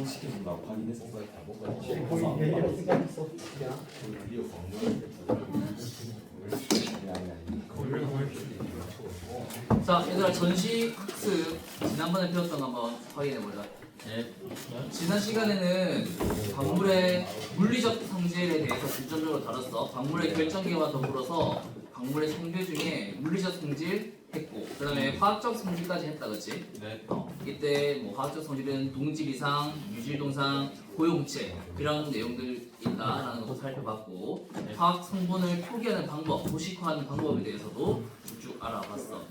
시키는 거 확인해서 다 먹고 자, 얘들아 전시 학습 지난번에 배웠던 거 한번 확인해 보자. 지난 시간에는 광물의 물리적 성질에 대해서 중점적으로 다뤘어. 광물의 결정계와 더불어서 광물의 성질 중에 물리적 성질 했고, 그다음에 화학적 성질까지 했다, 그렇지? 네. 이때 뭐 화학적 성질은 동질 이상, 유질 동상, 고용체 이런 내용들 있다라는 것도 살펴봤고, 화학 성분을 표기하는 방법, 도식화하는 방법에 대해서도 쭉 알아봤어.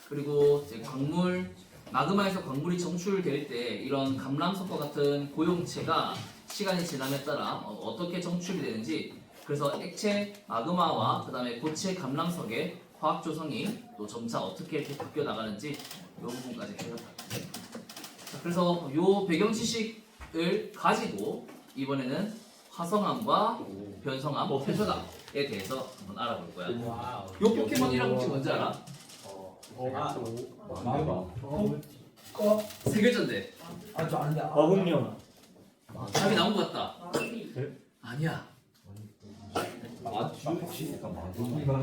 그리고 이제 광물 마그마에서 광물이 정출될 때 이런 감람석과 같은 고용체가 시간이 지남에 따라 어떻게 정출이 되는지, 그래서 액체 마그마와 그다음에 고체 감람석의 화학 조성이 또 점차 어떻게 이렇게 바뀌어 나가는지 이 부분까지 배웠다. 자, 그래서 이 배경 지식을 가지고 이번에는 화성암과 변성암, 퇴적암에 대해서 한번 알아볼 거야. 이 포켓몬 이름 혹시 뭔지 알아? 세 글자인데. 저 아는데. 어흥령. 답이 나온 것 같다. 아니야.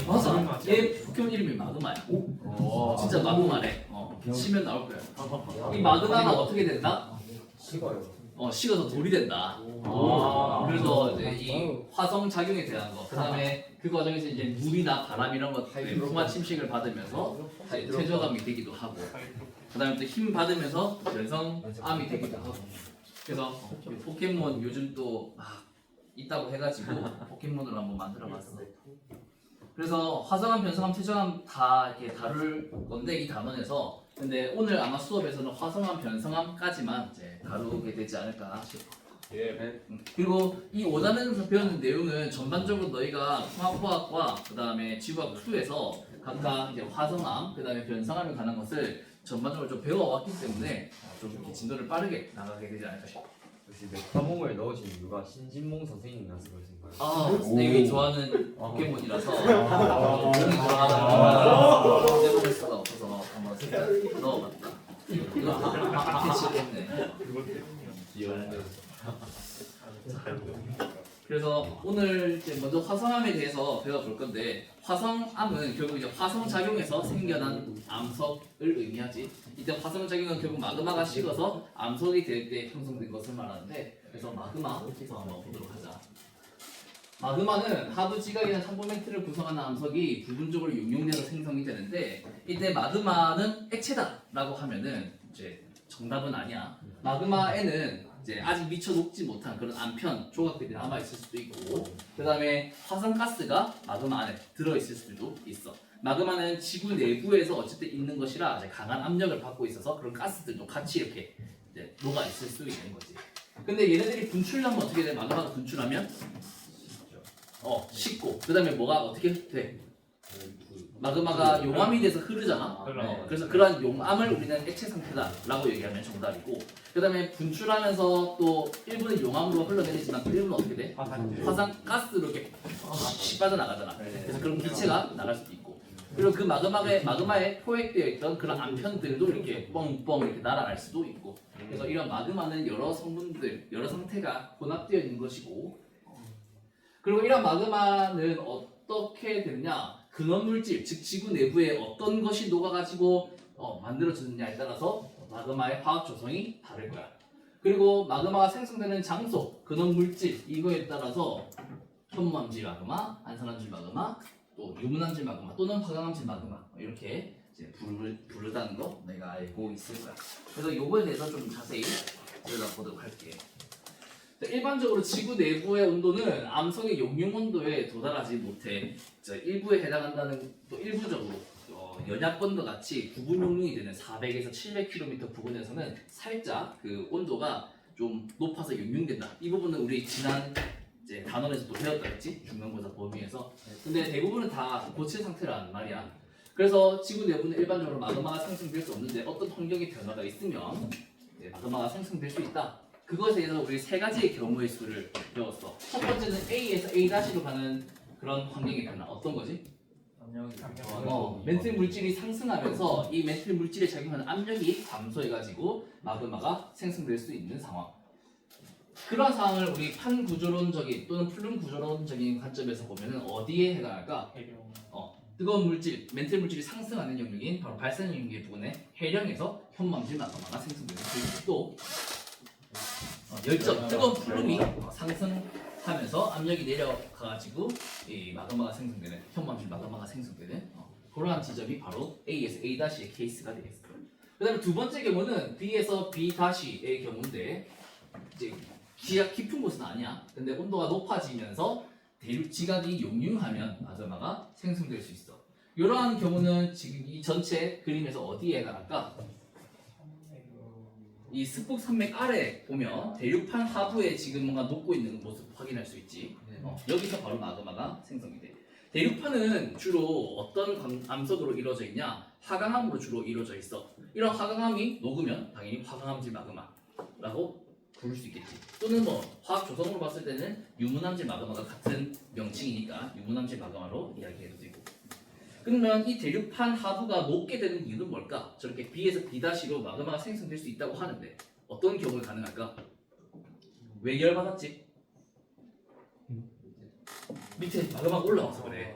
맞아. 얘 포켓몬 이름이 마그마야. 진짜 마그마래. 치면 나올 거야. 이 마그마가 어떻게 된다? 식어요. 식어서 돌이 된다. 그래서 이제 이 화성 작용에 대한 거. 그다음에 그 과정에서 이제 물이나 바람 이런 것들이 풍화 침식을 받으면서 퇴적암이 되기도 하고. 그다음에 또 힘 받으면서 변성암이 되기도 하고. 그래서 포켓몬 요즘 또 막 있다고 해가지고 포켓몬으로 한번 만들어봤어. 그래서 화성암, 변성암, 퇴적암 다 이렇게 다룰 건데 이 단원에서, 근데 오늘 아마 수업에서는 화성암, 변성암까지만 이제 다루게 되지 않을까 싶어. 그리고 이 5단원에서 배우는 내용은 전반적으로 너희가 통합화학과 그 다음에 지구학 2에서 각각 이제 화성암, 그 다음에 변성암에 관한 것을 전반적으로 좀 배워왔기 때문에 좀 이렇게 진도를 빠르게 나가게 되지 않을까 싶어. 역시 메타몽을 넣으신 이유가 신진몽 선생님이라서 그러신가요? 내가 좋아하는 포켓몬이라서 내용이 좋아하는 해볼 수가 없어서 한번 살짝 넣어봤다. 이거 캐치했네. 그래서 오늘 이제 먼저 화성암에 대해서 배워볼 건데, 화성암은 결국 이제 화성 작용에서 생겨난 암석을 의미하지. 이때 화성 작용은 결국 마그마가 식어서 암석이 될 때 형성된 것을 말하는데, 그래서 마그마부터 한번 보도록 하자. 마그마는 하부 지각이나 탐보멘트를 구성하는 암석이 부분적으로 용융돼서 생성이 되는데, 이때 마그마는 액체다라고 하면은 이제 정답은 아니야. 마그마에는 이제 아직 미처 녹지 못한 그런 암편 조각들이 남아 있을 수도 있고, 그 다음에 화산가스가 마그마 안에 들어 있을 수도 있어. 마그마는 지구 내부에서 어쨌든 있는 것이라 이제 강한 압력을 받고 있어서 그런 가스들도 같이 이렇게 이제 녹아 있을 수 있는 거지. 근데 얘네들이 분출하면 어떻게 돼? 마그마가 분출하면 식고, 그 다음에 뭐가 어떻게 돼? 마그마가 용암이 돼서 흐르잖아. 그래서 그러한 용암을 우리는 액체 상태다라고 얘기하면 정답이고, 그 다음에 분출하면서 또 일부는 용암으로 흘러내리지만 또 일부는 어떻게 돼? 화산가스로 이렇게 빠져나가잖아. 그래서 그런 기체가 나갈 수도 있고, 그리고 그 마그마에 포획되어 있던 그런 암편들도 이렇게 뻥뻥 이렇게 날아갈 수도 있고. 그래서 이런 마그마는 여러 성분들, 여러 상태가 혼합되어 있는 것이고, 그리고 이런 마그마는 어떻게 되느냐? 근원 물질, 즉 지구 내부에 어떤 것이 녹아가지고 만들어졌느냐에 따라서 마그마의 화학 조성이 다를 거야. 그리고 마그마가 생성되는 장소, 근원 물질 이거에 따라서 현무암질 마그마, 안산암질 마그마, 또 유문암질 마그마 또는 화강암질 마그마 이렇게 이제 부르다는 거 내가 알고 있을 거야. 그래서 이거에 대해서 좀 자세히 들여다보도록 할게. 일반적으로 지구 내부의 온도는 암석의 용융 온도에 도달하지 못해 일부에 해당한다는, 또 일부적으로 연약권과 같이 부분 용융이 되는 400에서 700km 부근에서는 살짝 그 온도가 좀 높아서 용융된다. 이 부분은 우리 지난 이제 단원에서 또 배웠다 했지? 중간고사 범위에서. 근데 대부분은 다 고체 상태란 말이야. 그래서 지구 내부는 일반적으로 마그마가 생성될 수 없는데 어떤 환경의 변화가 있으면 마그마가 생성될 수 있다. 그것에 대해서 우리 세 가지의 경우의 수를 배웠어. 첫 번째는 A에서 A-로 가는 그런 환경의 변화. 어떤 거지? 멘틀 물질이 상승하면서 이 멘틀 물질에 작용하는 압력이 감소해가지고 마그마가 생성될 수 있는 상황. 그런 상황을 우리 판 구조론적인 또는 플룸 구조론적인 관점에서 보면은 어디에 해당할까? 뜨거운 물질, 멘틀 물질이 상승하는 영역인 바로 발산 영역의 부분에 해령에서 현망질 마그마가 생성되는 또 열전, 뜨거운 플룸이 상승하면서 압력이 내려가가지고 이 마그마가 생성되는 현망질 마그마가 생성되는 그러한 지점이 바로 A에서 A-의 케이스가 되겠습니다. 그다음에 두 번째 경우는 B에서 B-의 경우인데 이제 지하 깊은 곳은 아니야. 근데 온도가 높아지면서 대륙 지각이 용융하면 마그마가 생성될 수 있어. 이러한 경우는 지금 이 전체 그림에서 어디에 해당할까? 이 스폭 산맥 아래 보면 대륙판 하부에 지금 뭔가 녹고 있는 모습 확인할 수 있지. 여기서 바로 마그마가 생성이 돼. 대륙판은 주로 어떤 암석으로 이루어져 있냐? 화강암으로 주로 이루어져 있어. 이런 화강암이 녹으면 당연히 화강암질 마그마라고 부를 수 있겠지. 또는 뭐 화학 조성으로 봤을 때는 유문암질 마그마가 같은 명칭이니까 유문암질 마그마로 이야기해도 되고. 그러면 이 대륙판 하부가 녹게 되는 이유는 뭘까? 저렇게 B에서 B-로 마그마가 생성될 수 있다고 하는데 어떤 경우에 가능할까? 왜 열받았지? 밑에 마그마가 올라와서 그래.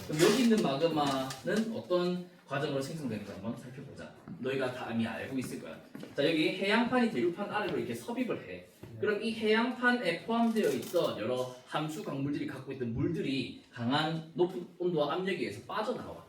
그럼 여기 있는 마그마는 어떤 과정으로 생성되는지 한번 살펴보자. 너희가 다 이미 알고 있을 거야. 자, 여기 해양판이 대륙판 아래로 이렇게 섭입을 해. 그럼 이 해양판에 포함되어 있던 여러 함수 광물들이 갖고 있던 물들이 강한 높은 온도와 압력에 의해서 빠져나와.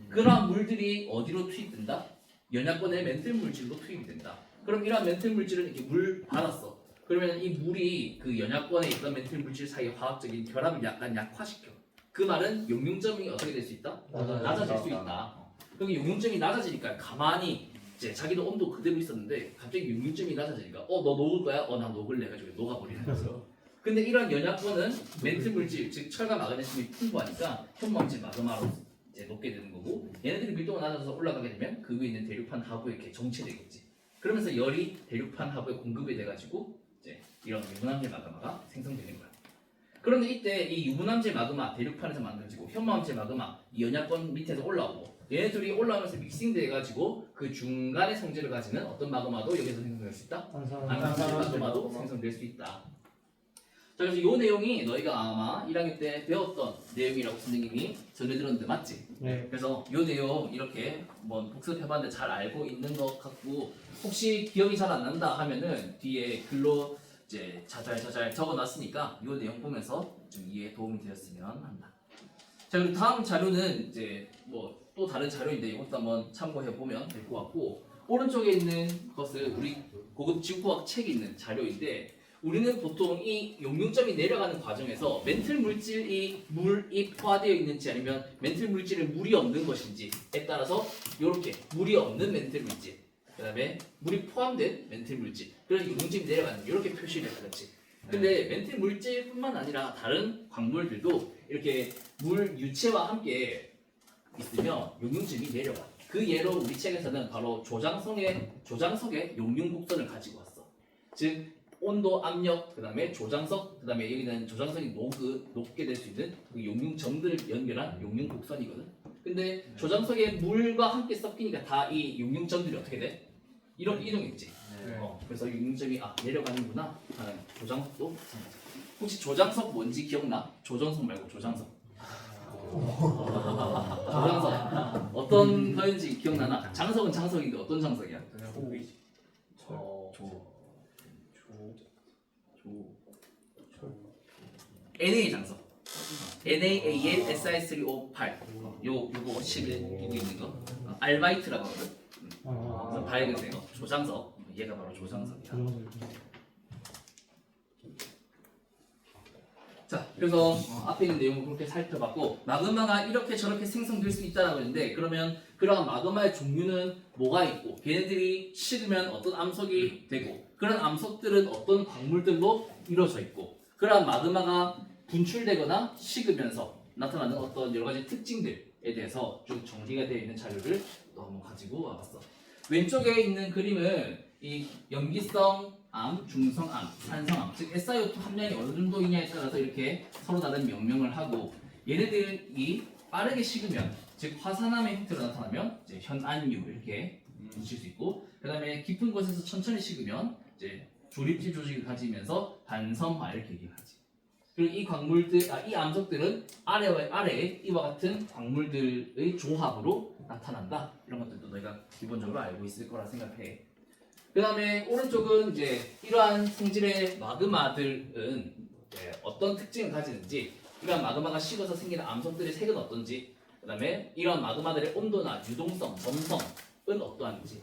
그러한 물들이 어디로 투입된다? 연약권의 멘틀 물질로 투입이 된다. 그럼 이러한 멘틀 물질은 이렇게 물 받았어. 그러면 이 물이 그 연약권에 있던 멘틀 물질 사이의 화학적인 결합을 약간 약화시켜. 그 말은 용융점이 어떻게 될 수 있다? 낮아질 수 있다. 그럼 용융점이 낮아지니까 가만히 이제 자기도 온도 그대로 있었는데 갑자기 용융점이 낮아지니까 너 녹을 거야? 나 녹을래 해가지고 녹아버리는 거죠. 근데 이런 연약권은 멘틀 물질, 즉 철과 마그네슘이 풍부하니까 현망질 마그마로 이제 녹게 되는 거고 얘네들이 밀도가 낮아서 올라가게 되면 그 위에 있는 대륙판 하부에 이렇게 정체되겠지. 그러면서 열이 대륙판 하부에 공급이 돼가지고 이제 이런 유문암질 마그마가 생성되는 거야. 그런데 이때 이 유문암질 마그마 대륙판에서 만들어지고 현무암질 마그마 이 연약권 밑에서 올라오고 얘네 둘이 올라오면서 믹싱돼가지고 그 중간의 성질을 가지는 어떤 마그마도 여기서 생성될 수 있다? 암산질 마그마도 생성될 수 있다. 자, 그래서 이 내용이 너희가 아마 1학년 때 배웠던 내용이라고 선생님이 전해들었는데 맞지? 네. 그래서 이 내용 이렇게 뭐 복습해봤는데 잘 알고 있는 것 같고 혹시 기억이 잘 안 난다 하면은 뒤에 글로 이제 자잘자잘 적어놨으니까 이 내용 보면서 좀 이해에 도움이 되었으면 합니다. 자, 그리고 다음 자료는 이제 뭐 또 다른 자료인데 이것도 한번 참고해 보면 될 것 같고 오른쪽에 있는 것은 우리 고급 지구과학 책에 있는 자료인데 우리는 보통 이 용융점이 내려가는 과정에서 멘틀 물질이 물이 포화되어 있는지 아니면 멘틀 물질에 물이 없는 것인지에 따라서 이렇게 물이 없는 멘틀 물질 그 다음에 물이 포함된 멘틀 물질 그래서 용융점이 내려가는 이렇게 표시를 하겠지. 근데 멘틀 물질뿐만 아니라 다른 광물들도 이렇게 물 유체와 함께 있으면 용융점이 내려가. 그 예로 우리 책에서는 바로 조장석의 용융 곡선을 가지고 왔어. 즉 온도, 압력, 그 다음에 조장석, 그 다음에 여기는 조장석이 녹게 될 수 있는 그 용융점들을 연결한 용융 곡선이거든. 근데 조장석에 물과 함께 섞이니까 다 이 용융점들이 어떻게 돼? 이렇게 이동했지. 그래서 용융점이 내려가는구나 하는 조장석도 마찬가지. 혹시 조장석 뭔지 기억나? 조정석 말고 조장석. 조장석 어떤 거인지 기억나나? 장석은 장석인데 어떤 장석이야? NA 장석. NaAl Si3O8 요거 11 여기 있는 거 알바이트라고 하거든. 그래서 밝은색 조장석 얘가 바로 조장석이야. 자, 그래서 앞에 있는 내용을 그렇게 살펴봤고 마그마가 이렇게 저렇게 생성될 수 있다라고 했는데 그러면 그러한 마그마의 종류는 뭐가 있고 걔네들이 식으면 어떤 암석이 되고 그런 암석들은 어떤 광물들로 이루어져 있고 그러한 마그마가 분출되거나 식으면서 나타나는 어떤 여러 가지 특징들에 대해서 쭉 정리가 되어 있는 자료를 또 한번 가지고 와봤어. 왼쪽에 있는 그림은 이 염기성 암, 중성암, 산성암, 즉 SiO2 함량이 어느 정도이냐에 따라서 이렇게 서로 다른 명명을 하고 얘네들이 빠르게 식으면 즉 화산암의 형태로 나타나면 이제 현안유 이렇게 붙일 수 있고 그다음에 깊은 곳에서 천천히 식으면 이제 조립지 조직을 가지면서 반섬화 이렇게 얘기하지. 그리고 이 광물들, 이 암석들은 아래에 이와 같은 광물들의 조합으로 나타난다. 이런 것들도 너희가 기본적으로 알고 있을 거라 생각해. 그 다음에 오른쪽은 이제 이러한 성질의 마그마들은 어떤 특징을 가지는지, 이러한 마그마가 식어서 생기는 암석들의 색은 어떤지, 그 다음에 이러한 마그마들의 온도나 유동성, 점성은 어떠한지,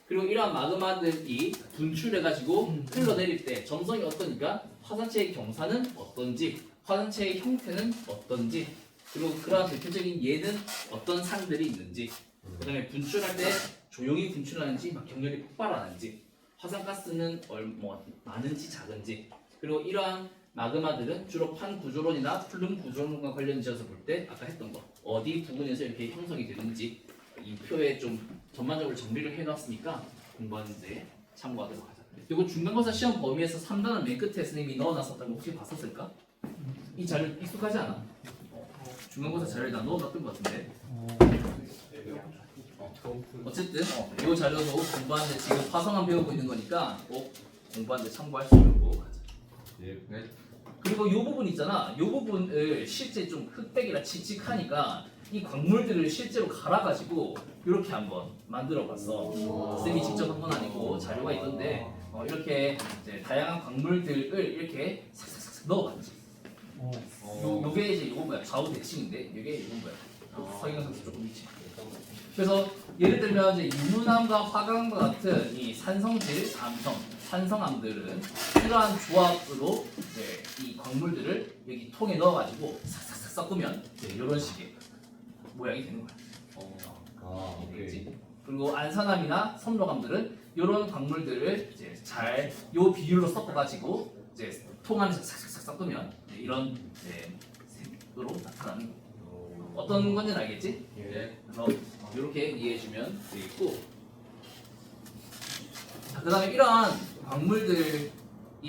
그리고 이러한 마그마들이 분출해가지고 흘러내릴 때 점성이 어떠니까 화산체의 경사는 어떤지, 화산체의 형태는 어떤지, 그리고 그러한 대표적인 예는 어떤 상들이 있는지, 그 다음에 분출할 때 조용히 분출하는지 막 격렬히 폭발하는지, 화산가스는 많은지 작은지, 그리고 이러한 마그마들은 주로 판 구조론이나 플룸 구조론과 관련지어서 볼 때 아까 했던 거 어디 부근에서 이렇게 형성이 되는지 이 표에 좀 전반적으로 정리를 해놨으니까 공부하는데 참고하도록 하자. 이거 중간고사 시험 범위에서 3단원 맨 끝에 선생님이 넣어놨었다고 혹시 봤었을까? 이 자료 익숙하지 않아? 중간고사 자료에 다 넣어놨던 것 같은데. 어쨌든 이 자료도 공부하는데 지금 화성만 배우고 있는 거니까 꼭 공부하는데 참고할 수 있고 가자. 네. 그리고 이 부분 있잖아. 이 부분을 실제 좀 흑백이라 칙칙하니까 이 광물들을 실제로 갈아가지고 이렇게 한번 만들어봤어. 쌤이 직접 한 건 아니고 자료가 있던데 이렇게 이제 다양한 광물들을 이렇게 삭삭삭 넣어봤지. 요게 이제 이건 뭐야? 좌우 대칭인데 이게 이건 뭐야? 서경상에서 조금 위치. 그래서 예를 들면 이제 유문암과 화강암과 같은 이 산성질 산성암들은 이러한 조합으로 이제 이 광물들을 여기 통에 넣어가지고 싹싹싹 섞으면 이제 이런 식의 모양이 되는 거야. 되겠지? 그리고 안산암이나 섬로암들은 이런 광물들을 이제 잘 요 비율로 섞어가지고 이제 통 안에서 싹싹싹 섞으면 이제 이런 이제 색으로 나타나는 거야. 어떤 건지는 알겠지? 그래서 이렇게 이해해주면 되겠고, 그 다음에 이러한 광물들이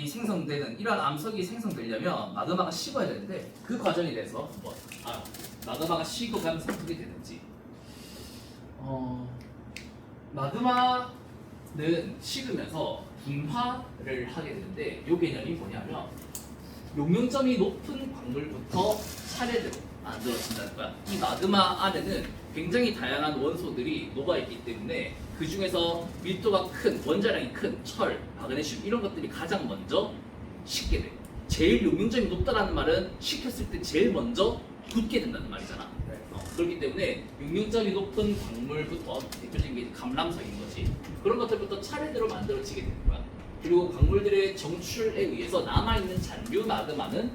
생성되는, 이러한 암석이 생성되려면 마그마가 식어야 되는데 그 과정에 대해서 마그마가 식어가면서 어떻게 되는지. 마그마는 식으면서 분화를 하게 되는데 이 개념이 뭐냐면 용융점이 높은 광물부터 차례대로 만들어진다는 거야. 이 마그마 안에는 굉장히 다양한 원소들이 녹아있기 때문에 그 중에서 밀도가 큰, 원자량이 큰 철, 마그네슘 이런 것들이 가장 먼저 식게 돼. 제일 용융점이 높다라는 말은 식혔을 때 제일 먼저 굳게 된다는 말이잖아. 그렇기 때문에 용융점이 높은 광물부터 대표적인 게 감람석인 거지. 그런 것들부터 차례대로 만들어지게 되는 거야. 그리고 광물들의 정출에 의해서 남아있는 잔류 마그마는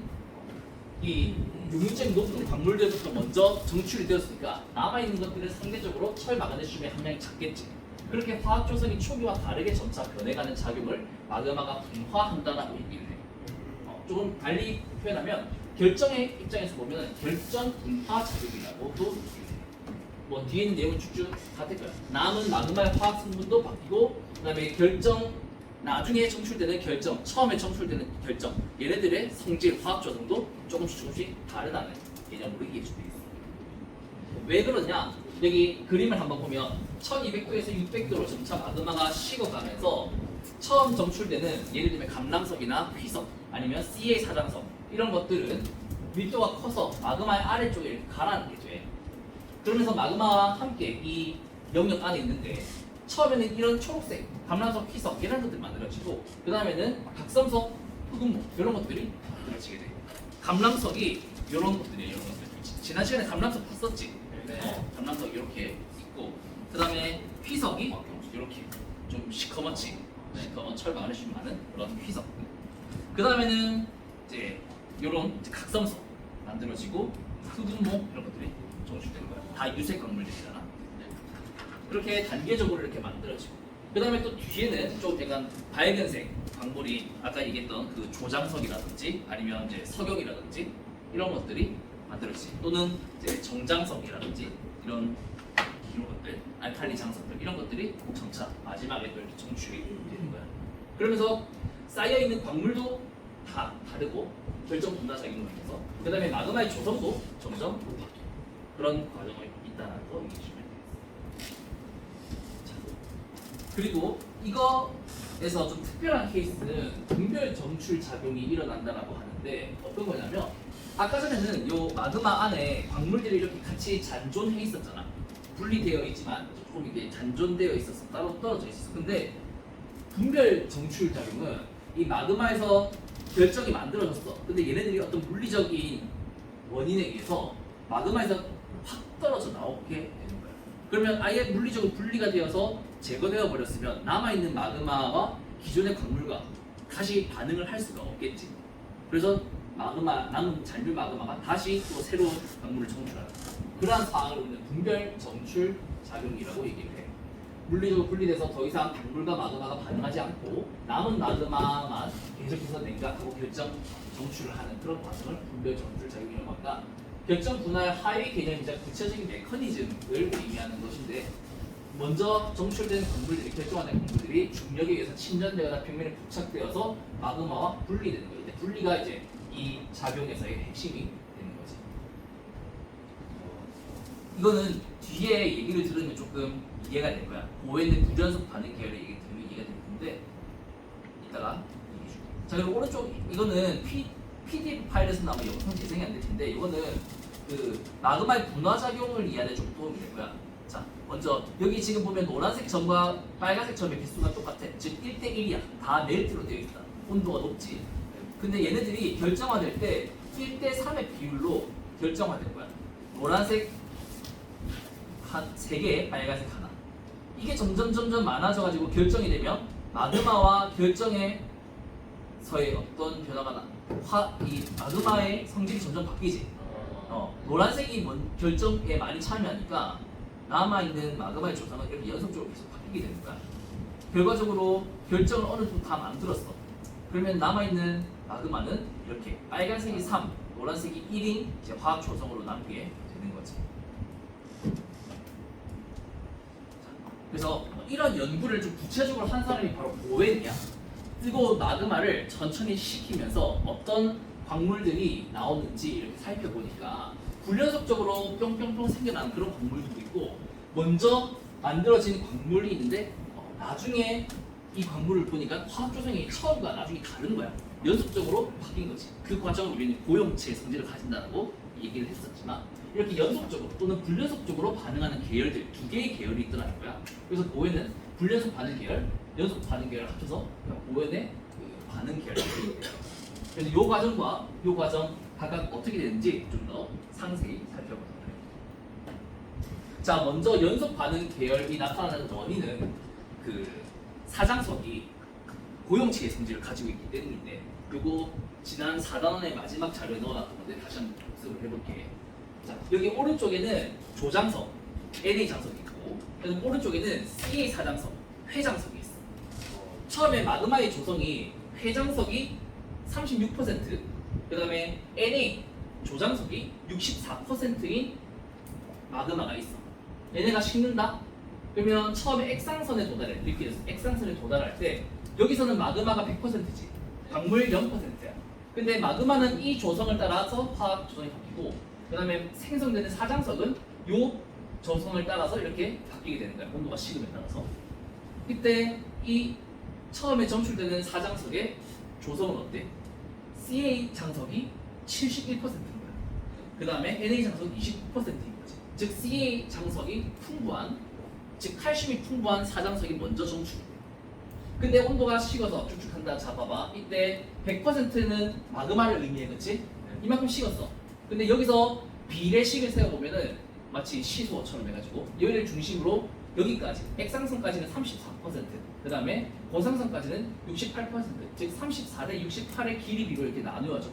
이 용융점이 높은 광물들부터 먼저 정출이 되었으니까 남아있는 것들은 상대적으로 철, 마그네슘의 함량이 작겠지. 그렇게 화학 조성이 초기와 다르게 점차 변해가는 작용을 마그마가 분화한다라고 얘기를 해. 조금 달리 표현하면 결정의 입장에서 보면 결정 분화 작용이라고도 얘기를 해. 뭐 뒤에 있는 내용은 쭉쭉 같을 거야. 남은 마그마의 화학 성분도 바뀌고, 그다음에 나중에 정출되는 결정, 처음에 정출되는 결정, 얘네들의 성질, 화학 조성도 조금씩 다르다는 개념으로 이해해 주면 되겠습니다. 왜 그러냐? 여기 그림을 한번 보면 1200도에서 600도로 점차 마그마가 식어가면서 처음 정출되는 예를 들면 감람석이나 휘석 아니면 CA 사장석 이런 것들은 밀도가 커서 마그마의 아래쪽에 이렇게 가라앉게 돼. 그러면서 마그마와 함께 이 영역 안에 있는데 처음에는 이런 초록색, 감람석, 휘석 이런 것들이 만들어지고 그 다음에는 각섬석, 흑음목 이런 것들이 만들어지게 돼. 감람석이 이런 것들이에요. 이런 것들. 지난 시간에 감람석 봤었지? 감람석 이렇게 있고 그 다음에 휘석이 이렇게 좀 시커멓지? 시커먼 철, 마그네슘 많은 그런 휘석. 그 다음에는 이제 이런 각섬석 만들어지고 흑음목 이런 것들이 정출되는 거야. 다 유색 광물들이잖아. 그렇게 단계적으로 이렇게 만들어지고 그 다음에 또 뒤에는 좀 약간 밝은색 광물이 아까 얘기했던 그 조장석이라든지 아니면 이제 석영이라든지 이런 것들이 만들어지지. 또는 이제 정장석이라든지 이런 것들, 알칼리 장석들 이런 것들이 점차 마지막에 또 이렇게 정출이 되는 거야. 그러면서 쌓여 있는 광물도 다 다르고 결정 분화 작용을 해서 그 다음에 마그마의 조성도 점점 바뀌어. 그런 과정이 있다는 거 이해주시면 되겠습니다. 그리고 이거에서 좀 특별한 케이스는 분별 정출 작용이 일어난다라고 하는데 어떤 거냐면 아까 전에는 요 마그마 안에 광물들이 이렇게 같이 잔존해 있었잖아. 분리되어 있지만 조금 이게 잔존되어 있어서 따로 떨어져 있었어. 근데 분별 정출 작용은 이 마그마에서 결정이 만들어졌어. 근데 얘네들이 어떤 물리적인 원인에 의해서 마그마에서 확 떨어져 나오게 되는 거야. 그러면 아예 물리적으로 분리가 되어서 제거되어 버렸으면 남아있는 마그마와 기존의 광물과 다시 반응을 할 수가 없겠지. 그래서 남은 잔류 마그마가 다시 또 새로운 광물을 정출하는 그러한 상황을 우리는 분별 정출 작용이라고 얘기를 해. 물리적으로 분리돼서 더 이상 광물과 마그마가 반응하지 않고 남은 마그마만 계속해서 냉각하고 결정 정출을 하는 그런 과정을 분별 정출 작용이라고 합니다. 결정 분할 하위 개념이자 구체적인 메커니즘을 의미하는 것인데 먼저 정출된 광물들이 결정하는 광물들이 중력에 의해서 침전되거나 평면에 부착되어서 마그마와 분리되는 거예요. 분리가 이제 이 작용에서의 핵심이 되는 거지. 이거는 뒤에 얘기를 들으면 조금 이해가 될 거야. 보헤는 부전속 반응 계열의 얘기 들으면 이해가 될 텐데 이따가 얘기해 줄게. 자 그리고 오른쪽 이거는 PDF 파일에서 나오면 영상 재생이 안 될 텐데 이거는 그 마그마의 분화 작용을 이해하는 좀 도움이 될 거야. 자 먼저 여기 지금 보면 노란색 점과 빨간색 점의 개수가 똑같아. 즉 1대1이야. 다 멜트로 되어 있다. 온도가 높지. 근데 얘네들이 결정화될 때 1대3의 비율로 결정화될 거야. 노란색 한 3개, 빨간색 하나. 이게 점점 많아져가지고 결정이 되면 마그마와 결정에서의 어떤 변화가 나. 이 마그마의 성질이 점점 바뀌지. 노란색이 결정에 많이 참여하니까 남아있는 마그마의 조상은 이렇게 연속적으로 계속 바뀌게 되는 거야. 결과적으로 결정을 어느 정도 다 만들었어. 그러면 남아있는 마그마는 이렇게 빨간색이 3, 노란색이 1인 이제 화학 조성으로 남게 되는 거지. 그래서 이런 연구를 좀 구체적으로 한 사람이 바로 보헤는이야. 뜨거운 마그마를 천천히 식히면서 어떤 광물들이 나오는지 이렇게 살펴보니까 불연속적으로 뿅뿅뿅 생겨나는 그런 광물들도 있고 먼저 만들어진 광물이 있는데 나중에 이 광물을 보니까 화학 조성이 처음과 나중에 다른 거야. 연속적으로 바뀐 거지. 그 과정을 우리는 고용체의 성질을 가진다고 얘기를 했었지만 이렇게 연속적으로 또는 불연속적으로 반응하는 계열들 2개의 계열이 있더라는 거야. 그래서 보헤는 불연속 반응 계열, 연속 반응 계열을 합쳐서 보헤의 그 반응 계열이 돼요. 그래서 이 과정과 이 과정 각각 어떻게 되는지 좀 더 상세히 살펴보도록 해요. 자, 먼저 연속 반응 계열이 나타나는 원인은 그 사장석이 고용체의 성질을 가지고 있기 때문인데 그리고 지난 4단원의 마지막 자료에 넣어놨던 건데 다시 한번 복습을 해볼게. 자, 여기 오른쪽에는 조장석, NA 장석이 있고 그리고 오른쪽에는 CA 사장석, 회장석이 있어. 처음에 마그마의 조성이 회장석이 36%, 그 다음에 NA 조장석이 64%인 마그마가 있어. 얘네가 식는다? 그러면 처음에 액상선에 도달해. 리퀴드에서 액상선에 도달할 때 여기서는 마그마가 100%지. 광물 0%야. 근데 마그마는 이 조성을 따라서 화학 조성이 바뀌고 그 다음에 생성되는 사장석은 요 조성을 따라서 이렇게 바뀌게 되는 거야. 온도가 식음에 따라서. 이때 이 처음에 점출되는 사장석의 조성은 어때? CA 장석이 71%인 거야. 그 다음에 NA 장석이 29%인 거지. 즉 CA 장석이 풍부한, 즉 칼슘이 풍부한 사장석이 먼저 정출돼. 근데 온도가 식어서 쭉쭉한다. 자 봐봐. 이때 100%는 마그마를 의미해, 그렇지? 이만큼 식었어. 근데 여기서 비례식을 세워보면은 마치 시소처럼 해가지고 여기를 중심으로 여기까지 액상선까지는 34%, 그 다음에 고상선까지는 68%, 즉 34대 68의 길이 비로 이렇게 나누어져.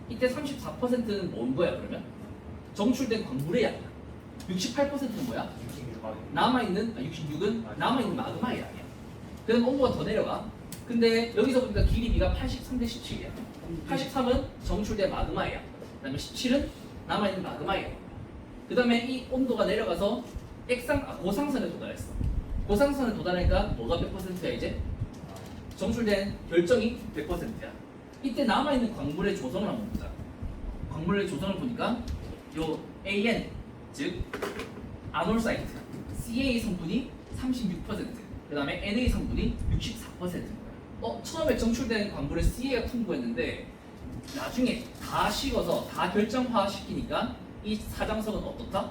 이때 34%는 뭔 거야 그러면? 정출된 광물의 양이야. 68%는 뭐야? 66은 남아있는 마그마의 양이야. 그럼 온도가 더 내려가. 근데 여기서 보니까 길이 비가 83대 17이야. 83은 정출된 마그마의 양. 그 다음에 17은 남아있는 마그마의 양. 그 다음에 이 온도가 내려가서 고상선에 도달했어. 고상선에 도달하니까 뭐가 100%야 이제? 정출된 결정이 100%야. 이때 남아있는 광물의 조성을 한번 보자. 광물의 조성을 보니까 요 AN, 즉 아놀사이트 CA 성분이 36%, 그 다음에 NA 성분이 64%인 거예요. 처음에 정출된 광물에 CA가 풍부했는데 나중에 다 식어서 다 결정화 시키니까 이 사장성은 어떻다?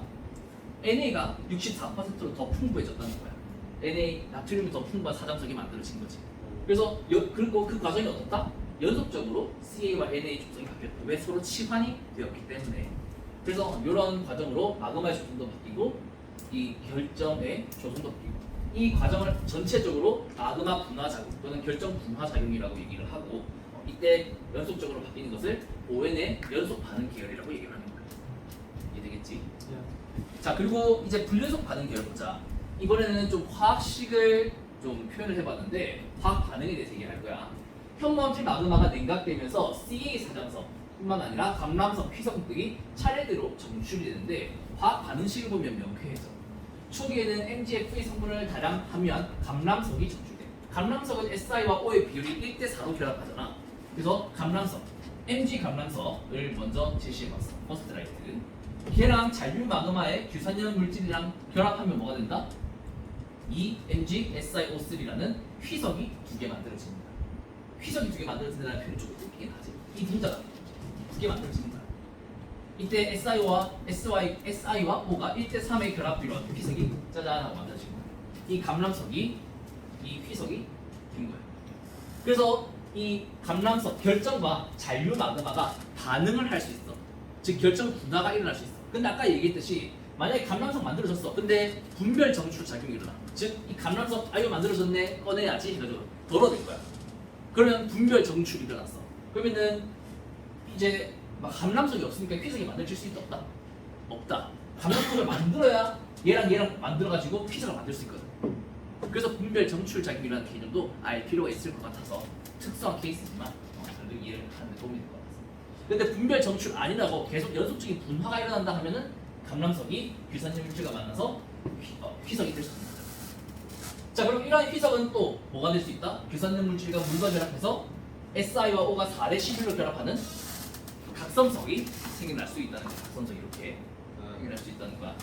NA가 64%로 더 풍부해졌다는 거야. NA 나트륨이 더 풍부한 사장성이 만들어진 거지. 그래서 그리고 그 과정이 어떻다? 연속적으로 CA와 NA 조성이 바뀌었다. 왜? 서로 치환이 되었기 때문에. 그래서 이런 과정으로 마그마의 조성도 바뀌고 이 결정의 조성도 바뀌고 이 과정을 전체적으로 마그마 분화 작용 또는 결정 분화 작용이라고 얘기를 하고 이때 연속적으로 바뀌는 것을 ON의 연속 반응 계열이라고 얘기를 하는 거예요. 이해되겠지? 자, 그리고 이제 불연속 반응 계열 보자. 이번에는 좀 화학식을 좀 표현을 해봤는데 화학 반응에 대해서 얘기할 거야. 현무암질 마그마가 냉각되면서 CA 사장성뿐만 아니라 감람성, 휘성 등이 차례대로 정출이 되는데 화학 반응식을 보면 명쾌해져. 초기에는 MgF의 성분을 다량 함유한 감람석이 정출돼. 감람석은 Si와 O의 비율이 1대4로 결합하잖아. 그래서 감람석, Mg 감람석을 먼저 제시해봤어. 퍼스트라이트. 걔랑 잔류 마그마의 규산염 물질이랑 결합하면 뭐가 된다? 이 MgSiO3라는 휘석이 2개 만들어집니다. 휘석이 2개 만들어진다는 표현이 조금 웃기긴 하지. 이 분자가 2개 만들어집니다. 이때 Si와 O가 1대3의 결합 비율로 휘석이 짜잔 하고 만들어집니다. 이 감람석이 이 휘석이 된 거예요. 그래서 이 감람석 결정과 잔류 마그마가 반응을 할 수 있어. 즉 결정 분화가 일어날 수 있어. 근데 아까 얘기했듯이 만약에 감람석 만들어졌어. 근데 분별 정출 작용이 일어나. 즉 이 감람석 이거 만들어졌네 꺼내야지 해가지고 덜어낼 거야. 그러면 분별 정출이 일어났어. 그러면은 이제 막 감람석이 없으니까 휘석이 만들어질 수 있다 없다? 없다. 감람석을 만들어야 얘랑 만들어가지고 휘석을 만들 수 있거든. 그래서 분별 정출 작용이라는 개념도 알 필요가 있을 것 같아서 특수한 케이스지만 저도 이해를 하는 데 도움이 될 것 같아요. 근데 분별 정출 아니라고 계속 연속적인 분화가 일어난다 하면은 감람석이 규산염 물질과 만나서 휘석이 될 수 있습니다. 자, 그럼 이러한 휘석은 또 뭐가 될 수 있다? 규산염 물질과 물과 결합해서 Si와 O가 4대 11로 결합하는 각성석이 생겨날 수 있다는 거야. 각성석이 이렇게 생겨날 수 있다는 거야.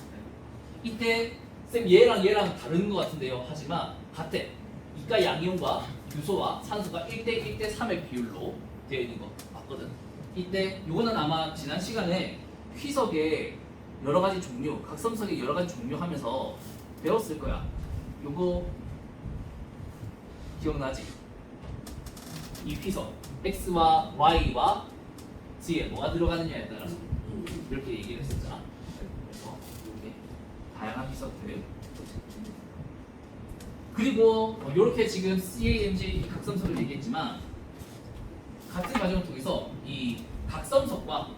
이때 쌤 얘랑 다른 것 같은데요. 하지만 같아. 이가 양이온과 규소와 산소가 1대 1대3의 비율로 되어 있는 거 맞거든. 이때 요거는 아마 지난 시간에 휘석의 여러 가지 종류, 각성석의 여러 가지 종류 하면서 배웠을 거야. 요거 기억나지? 이 휘석 X와 Y와 Z에 뭐가 들어가느냐에 따라서 이렇게 얘기를 했었잖아. 그래서 이렇게 다양한 휘석들 그리고 이렇게 지금 CAMG 각성석을 얘기했지만 같은 과정을 통해서 이 각성석과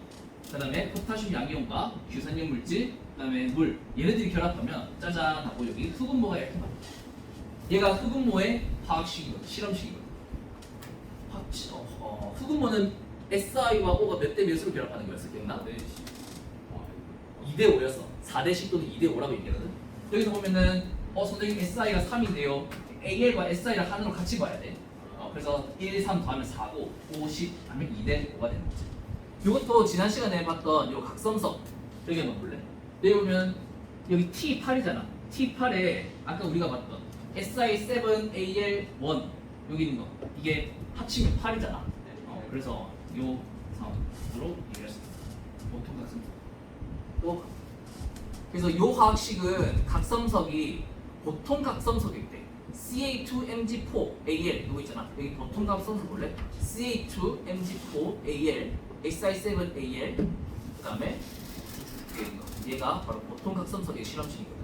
그다음에 포타슘 양이온과 규산염 물질 그다음에 물 얘네들이 결합하면 짜잔 하고 여기 흑음모가 이렇게 나와. 얘가 흑음모의 화학식이거든, 실험식이거든. 흑음모는 Si와 O가 몇 대 몇으로 결합하는 거였어, 기억나? 2대 5였어. 4대 10 또는 2대 5라고 얘기하거든. 여기서 보면은 선생님 Si가 3인데요. AL과 SI를 하나로 같이 봐야 돼. 그래서 1, 3 더하면 4고 5, 10 하면 2대 5가 되는 거지. 이것도 지난 시간에 봤던 요 각성석 여기 한번 볼래? 여기 보면 여기 T8이잖아. T8에 아까 우리가 봤던 SI7AL1 여기 있는 거 이게 합치면 8이잖아. 그래서 요 상황으로 얘기할 수 있어. 보통 각성석. 또 그래서 요 화학식은 각성석이 보통 각성석일 때 CA2MG4AL 이거 있잖아. 여기 보통 각성석 볼래? CA2MG4AL SI7AL 그다음에 얘가 바로 보통 각성석의 실험식이거든.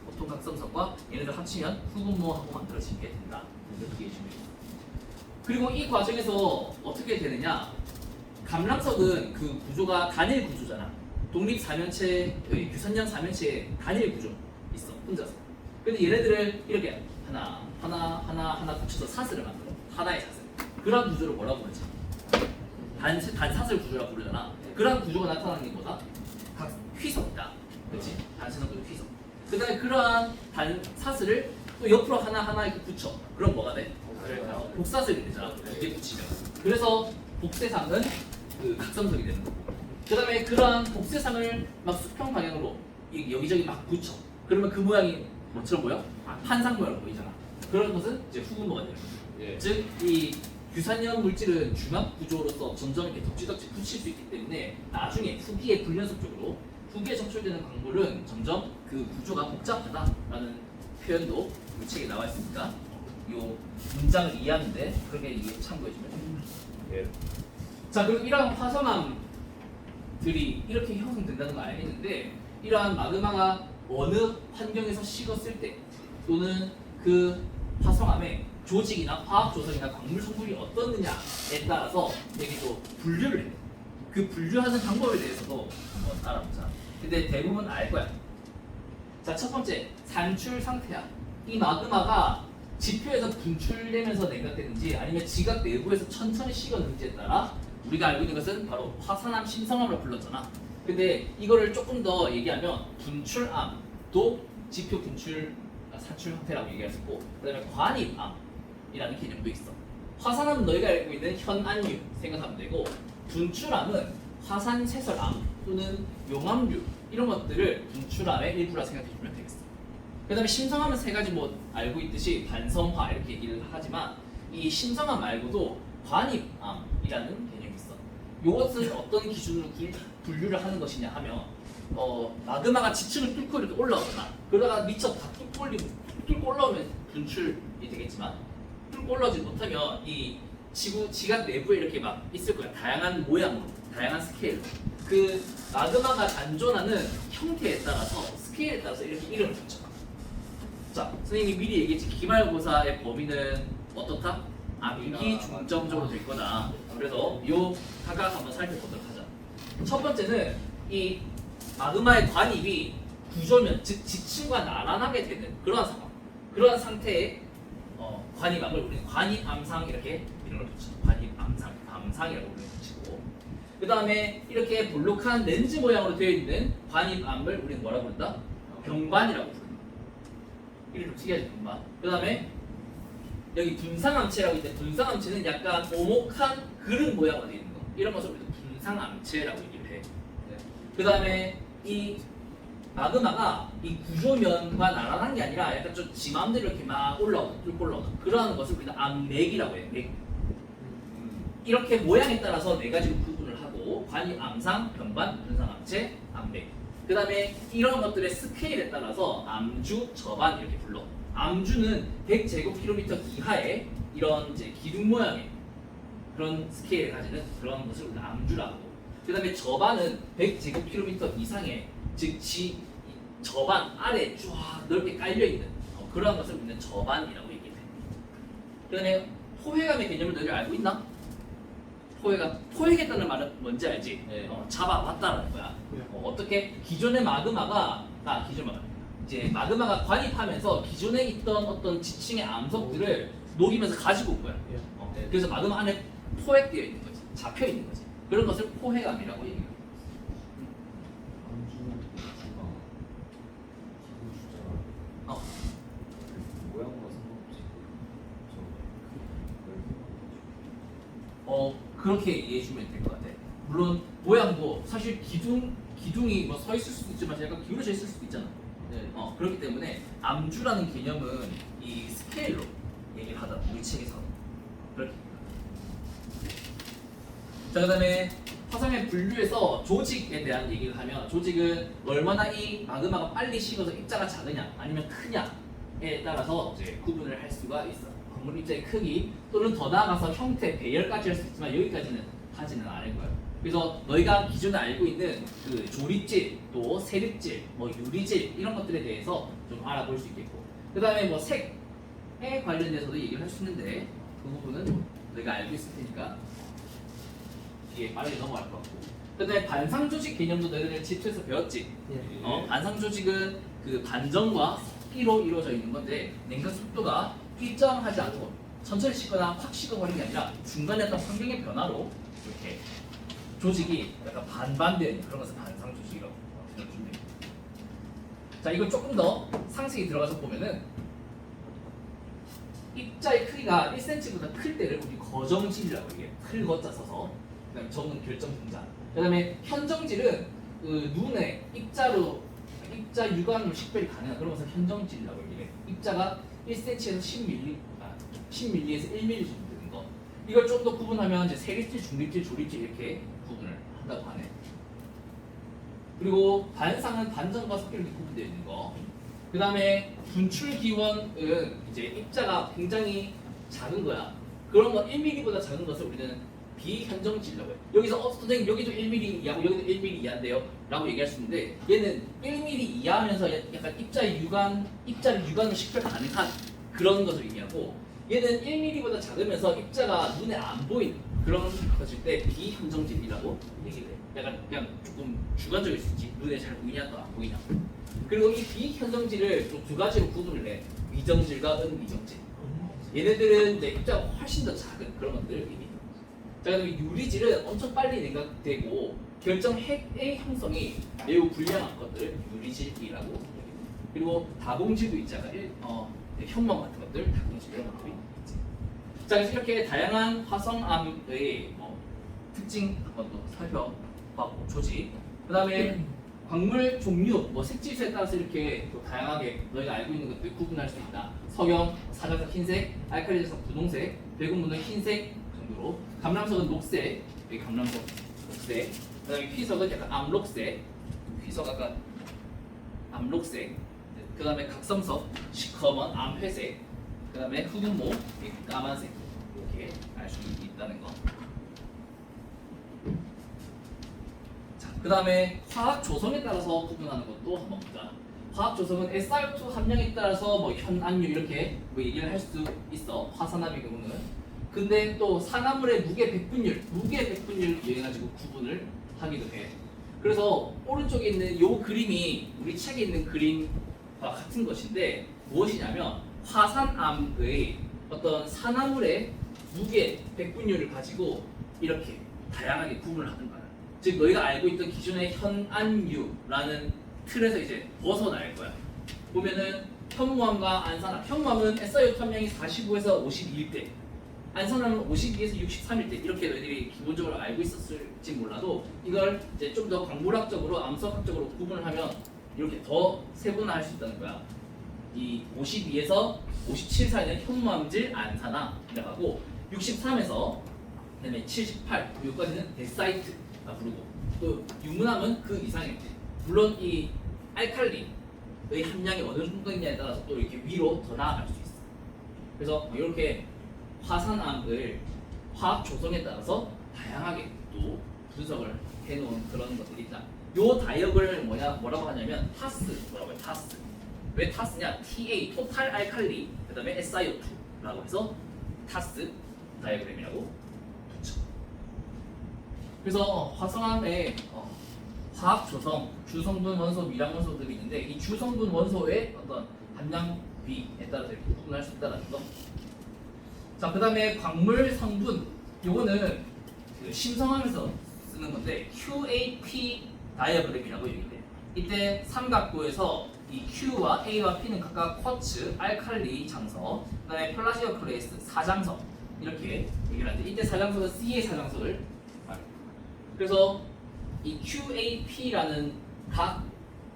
보통 각성석과 얘네들 합치면 흑음모하고 만들어지게 된다. 이렇게 이해해주면 됩니다. 그리고 이 과정에서 어떻게 되느냐? 감람석은 그 구조가 단일 구조잖아. 독립 사면체, 규산염 사면체에 단일 구조 있어. 혼자서. 근데 얘네들을 이렇게 하나 붙여서 사슬을 만들어. 하나의 사슬. 그런 구조를 뭐라고 부르지? 단사슬 구조라고 부르잖아. 그런 구조가 나타나는 게 뭐다? 각 휘석이다. 그렇지? 단순한 구조 휘석. 그다음에 그러한 단사슬을 또 옆으로 하나 이렇게 붙여. 그럼 뭐가 돼? 복사슬이 되잖아. 이게 붙이면. 그래서 복세상은 그 각성석이 되는 거고. 그다음에 그러한 복세상을 막 수평 방향으로 여기저기 막 붙여. 그러면 그 모양이 뭐처럼 보여? 한상 모양으로 보이잖아. 그런 것은 이제 후분모가 되는 거죠. 예. 즉 이 유산형 물질은 중합 구조로서 점점 이렇게 덕지덕지 붙일 수 있기 때문에 나중에 후기에 불연속적으로 후기에 적출되는 광물은 점점 그 구조가 복잡하다라는 표현도 이 책에 나와 있으니까 이 문장을 이해하는데 그렇게 이해 참고해주면 됩니다. 예. 자, 그리고 이러한 화성암들이 이렇게 형성된다는 걸 알겠는데 이러한 마그마가 어느 환경에서 식었을 때 또는 그 화성암의 조직이나 화학 조성이나 광물 성분이 어떻느냐에 따라서 되게 또 분류를 해요. 그 분류하는 방법에 대해서도 한번 알아보자. 근데 대부분 알 거야. 자, 첫 번째 산출 상태야. 이 마그마가 지표에서 분출되면서 냉각되는지 아니면 지각 내부에서 천천히 식었는지에 따라 우리가 알고 있는 것은 바로 화산암, 심성암으로 불렀잖아. 근데 이거를 조금 더 얘기하면 분출암도 지표 분출 산출 형태라고 얘기할 수 있고, 그다음에 관입암이라는 개념도 있어. 화산암은 너희가 알고 있는 현안류 생각하면 되고, 분출암은 화산세설암 또는 용암류 이런 것들을 분출암의 일부라 생각해 주면 되겠어. 그다음에 심성암은 세 가지 뭐 알고 있듯이 반성화 이렇게 얘기를 하지만 이 심성암 말고도 관입암이라는 개념이 있어. 이것을 어떤 기준으로 분류를 하는 것이냐 하면 마그마가 지층을 뚫고 이렇게 올라오잖아. 그러다가 미쳐 다 뚫고 올라오면 분출이 되겠지만 뚫고 올라오지 못하면 이 지각 내부에 이렇게 막 있을 거야. 다양한 모양으로, 다양한 스케일로. 그 마그마가 단존하는 형태에 따라서 스케일에 따라서 이렇게 이름을 붙여. 자, 선생님이 미리 얘기했지. 기말고사의 범위는 어떻다? 암기 중점적으로 될 거다. 그래서 요 각각 한번 살펴보도록 하자. 첫 번째는 이 마그마의 관입이 구조면, 즉 지층과 나란하게 되는 그러한 상황, 그러한 상태의 관입암을 우리는 관입암상 이렇게 이름을 붙여. 관입암상, 암상이라고 우리는 붙이고, 그 다음에 이렇게 볼록한 렌즈 모양으로 되어 있는 관입암을 우리는 뭐라고 부른다? 병관이라고 부른다. 이름을 특이하지, 병관. 그 다음에 여기 분상암체라고 있는데, 분상암체는 약간 오목한 그릇 모양으로 되어 있는 거, 이런 것을 우리는 분상암체라고 얘기를 해. 그 다음에 이 마그마가 이 구조면과 나란한 게 아니라 약간 좀 지 마음대로 이렇게 막 올라오는, 뚫고 올라오는 그러한 것을 우리는 암맥이라고 해. 맥. 이렇게 모양에 따라서 네 가지로 구분을 하고, 관입, 암상, 병관, 분상암체, 암맥. 그 다음에 이런 것들의 스케일에 따라서 암주, 저반 이렇게 불러. 암주는 100제곱킬로미터 이하의 이런 이제 기둥 모양의 그런 스케일을 가지는 그런 것을 우리가 암주라고. 그 다음에 저반은 100제곱킬로미터 이상의, 즉 저반 아래 쫙 넓게 깔려있는 그러한 것을 우리는 저반이라고 얘기해. 그 다음에 포획암의 개념을 너희들 알고 있나? 포획했다는 말은 뭔지 알지? 네. 잡아왔다라는 거야. 어떻게 기존의 마그마가 이제 마그마가 관입하면서 기존에 있던 어떤 지층의 암석들을 녹이면서 가지고 온 거야. 그래서 마그마 안에 포획되어 있는 거지, 잡혀 있는 거지. 그런 것을 포획암이라고 얘기해요. 모양과 상관없이 그렇게 이해해 주면 될 것 같아. 물론 모양도 사실 기둥이 뭐 서 있을 수도 있지만 약간 기울어져 있을 수도 있잖아. 네. 그렇기 때문에 암주라는 개념은 이 스케일로 얘기를 하다, 우리 책에서 그렇게. 자, 그다음에 화성의 분류에서 조직에 대한 얘기를 하면, 조직은 얼마나 이 마그마가 빨리 식어서 입자가 작으냐 아니면 크냐에 따라서 이제 구분을 할 수가 있어. 광물 입자의 크기 또는 더 나아가서 형태, 배열까지 할 수 있지만 여기까지는 하지는 않을 거예요. 그래서 너희가 기존에 알고 있는 그 조립질, 또 세립질, 뭐 유리질 이런 것들에 대해서 좀 알아볼 수 있겠고, 그 다음에 뭐 색에 관련돼서도 얘기를 할 수 있는데 그 부분은 너희가 알고 있을 테니까 뒤에 빨리 넘어갈 것 같고, 그 다음에 반상조직 개념도 너희들 지표에서 배웠지? 반상조직은 그 반정과 섞기로 이루어져 있는 건데, 냉각 속도가 일정하지 않고 천천히 식거나 확 식어버리는 게 아니라 중간에 어떤 환경의 변화로 이렇게 조직이 약간 반반되어 있는 그런 것을 반상조직이라고 생각해주면 됩니다. 자, 이걸 조금 더 상세히 들어가서 보면은 입자의 크기가 1cm보다 클 때를 우리 거정질이라고 얘기해요. 클 거자 써서. 그다음에 정은 결정 분자. 그다음에 현정질은 그 눈에 입자로 입자 유관으로 식별이 가능한 그런 것을 현정질이라고 얘기해. 입자가 1cm에서 10mm에서 1mm 정도 되는 거. 이걸 좀 더 구분하면 이제 세립질, 중립질, 조립질 이렇게 구분을 한다고 하네. 그리고 반상은 반전과 섞여 이렇게 구분되어 있는 거. 그 다음에 분출 기원은 이제 입자가 굉장히 작은 거야. 그런 거 1mm보다 작은 것을 우리는 비현정질이라고 해. 여기서 선생님 여기도 1mm 이하고 여기도 1mm 이하인데요 라고 얘기할 수 있는데 얘는 1mm 이하면서 약간 입자를 유관으로 식별 가능한 그런 것을 의미하고 얘는 1mm보다 작으면서 입자가 눈에 안 보이는 그런 것일 때 비현정질이라고 얘기해. 약간 그냥 조금 주관적일 수 있지. 눈에 잘 보이냐 또 안 보이냐. 그리고 이 비현정질을 또 두 가지로 구분을 해. 위정질과 은위정질. 얘네들은 이제 입자가 훨씬 더 작은 그런 것들을 의미해. 자, 그다음에 유리질은 엄청 빨리 냉각되고 결정 핵의 형성이 매우 불량한 것들을 유리질이라고 얘기합니다. 그리고 다공질도 있잖아. 현멍 같은 것들, 다공질 이런 것들이 있지. 자, 그래서 이렇게 다양한 화성암의 특징 한번 더 살펴봤고 조직. 그다음에 광물 종류, 색질수에 따라서 이렇게 또 다양하게 너희가 알고 있는 것들 구분할 수 있다. 석영, 사자석 흰색, 알칼리자석 분홍색, 배구문은 흰색 정도로, 감람석은 녹색, 여기 감람석 녹색, 그다음에 휘석은 약간 암록색, 휘석 아까 암록색, 그다음에 각성석 시커먼 암회색, 그다음에 흑운모 까만색 이렇게 알 수 있다는 거. 그 다음에 화학 조성에 따라서 구분하는 것도 한번 보자. 화학 조성은 SiO2 함량에 따라서 현안유 이렇게 얘기를 할 수 있어. 화산암의 경우는. 근데 또 산화물의 무게 백분율 이용해가지고 구분을 하기도 해. 그래서 오른쪽에 있는 이 그림이 우리 책에 있는 그림과 같은 것인데 무엇이냐면 화산암의 어떤 산화물의 무게 백분율을 가지고 이렇게 다양하게 구분을 하는 거야. 즉 너희가 알고 있던 기존의 현안유라는 틀에서 이제 벗어날 거야. 보면은 현무암과 안산암. 현무암은 SiO2 함량이 45에서 52일 때, 안산암은 52에서 63일 때 이렇게 너희들이 기본적으로 알고 있었을지 몰라도 이걸 이제 좀 더 광물학적으로 암석학적으로 구분을 하면 이렇게 더 세분화할 수 있다는 거야. 이 52에서 57 사이는 현무암질 안산암이라고 하고 63에서 그다음에 78 여기까지는 데사이트 부르고 또 유문암은 그 이상이지. 물론 이 알칼리의 함량이 어느 정도냐에 따라서 또 이렇게 위로 더 나아갈 수 있어. 그래서 이렇게 화산암을 화학 조성에 따라서 다양하게 또 분석을 해놓은 그런 것들이 있다. 요 다이어그램을 뭐라고 하냐면 TAS라고 해요. TAS. 왜 TAS냐? TA 토탈 알칼리 그다음에 SiO2라고 해서 TAS 다이어그램이라고. 그래서 화성암에 화학 조성, 주성분 원소, 미량 원소들이 있는데 이 주성분 원소의 어떤 함량비에 따라서 이렇게 구분할 수 있다는 거. 자, 그다음에 광물 성분, 요거는 그 심성하면서 쓰는 건데 QAP 다이어그램이라고 얘기해. 이때 삼각구에서 이 Q와 A와 P는 각각 쿼츠, 알칼리 장석, 그다음에 플라시오 클레이스 사장석 이렇게 얘기를 하는데 이때 사장석은 C의 사장석을 그래서 이 QAP라는 각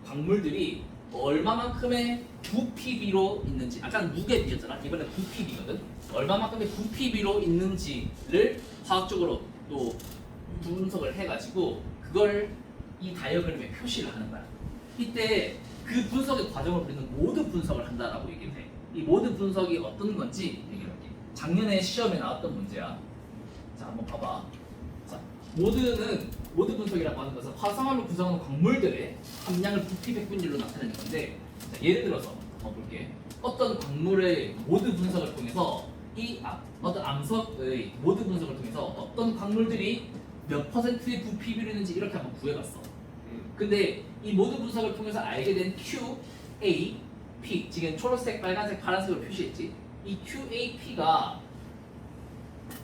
광물들이 얼마만큼의 부피비로 있는지, 아까 무게비였잖아. 이번에 부피비거든. 얼마만큼의 부피비로 있는지를 화학적으로 또 분석을 해가지고 그걸 이 다이어그램에 표시를 하는 거야. 이때 그 분석의 과정을 우리는 모드 분석을 한다라고 얘기를 해. 이 모드 분석이 어떤 건지 얘기를 할게. 작년에 시험에 나왔던 문제야. 자, 한번 봐봐. 모드 분석이라고 하는 것은 화성암을 구성하는 광물들의 함량을 부피 백분율로 나타내는 건데, 자, 예를 들어서 한번 볼게. 어떤 광물의 모드 분석을 통해서 어떤 암석의 모드 분석을 통해서 어떤 광물들이 몇 퍼센트의 부피비를 있는지 이렇게 한번 구해봤어. 근데 이 모드 분석을 통해서 알게 된 QAP, 지금 초록색, 빨간색, 파란색으로 표시했지. 이 QAP가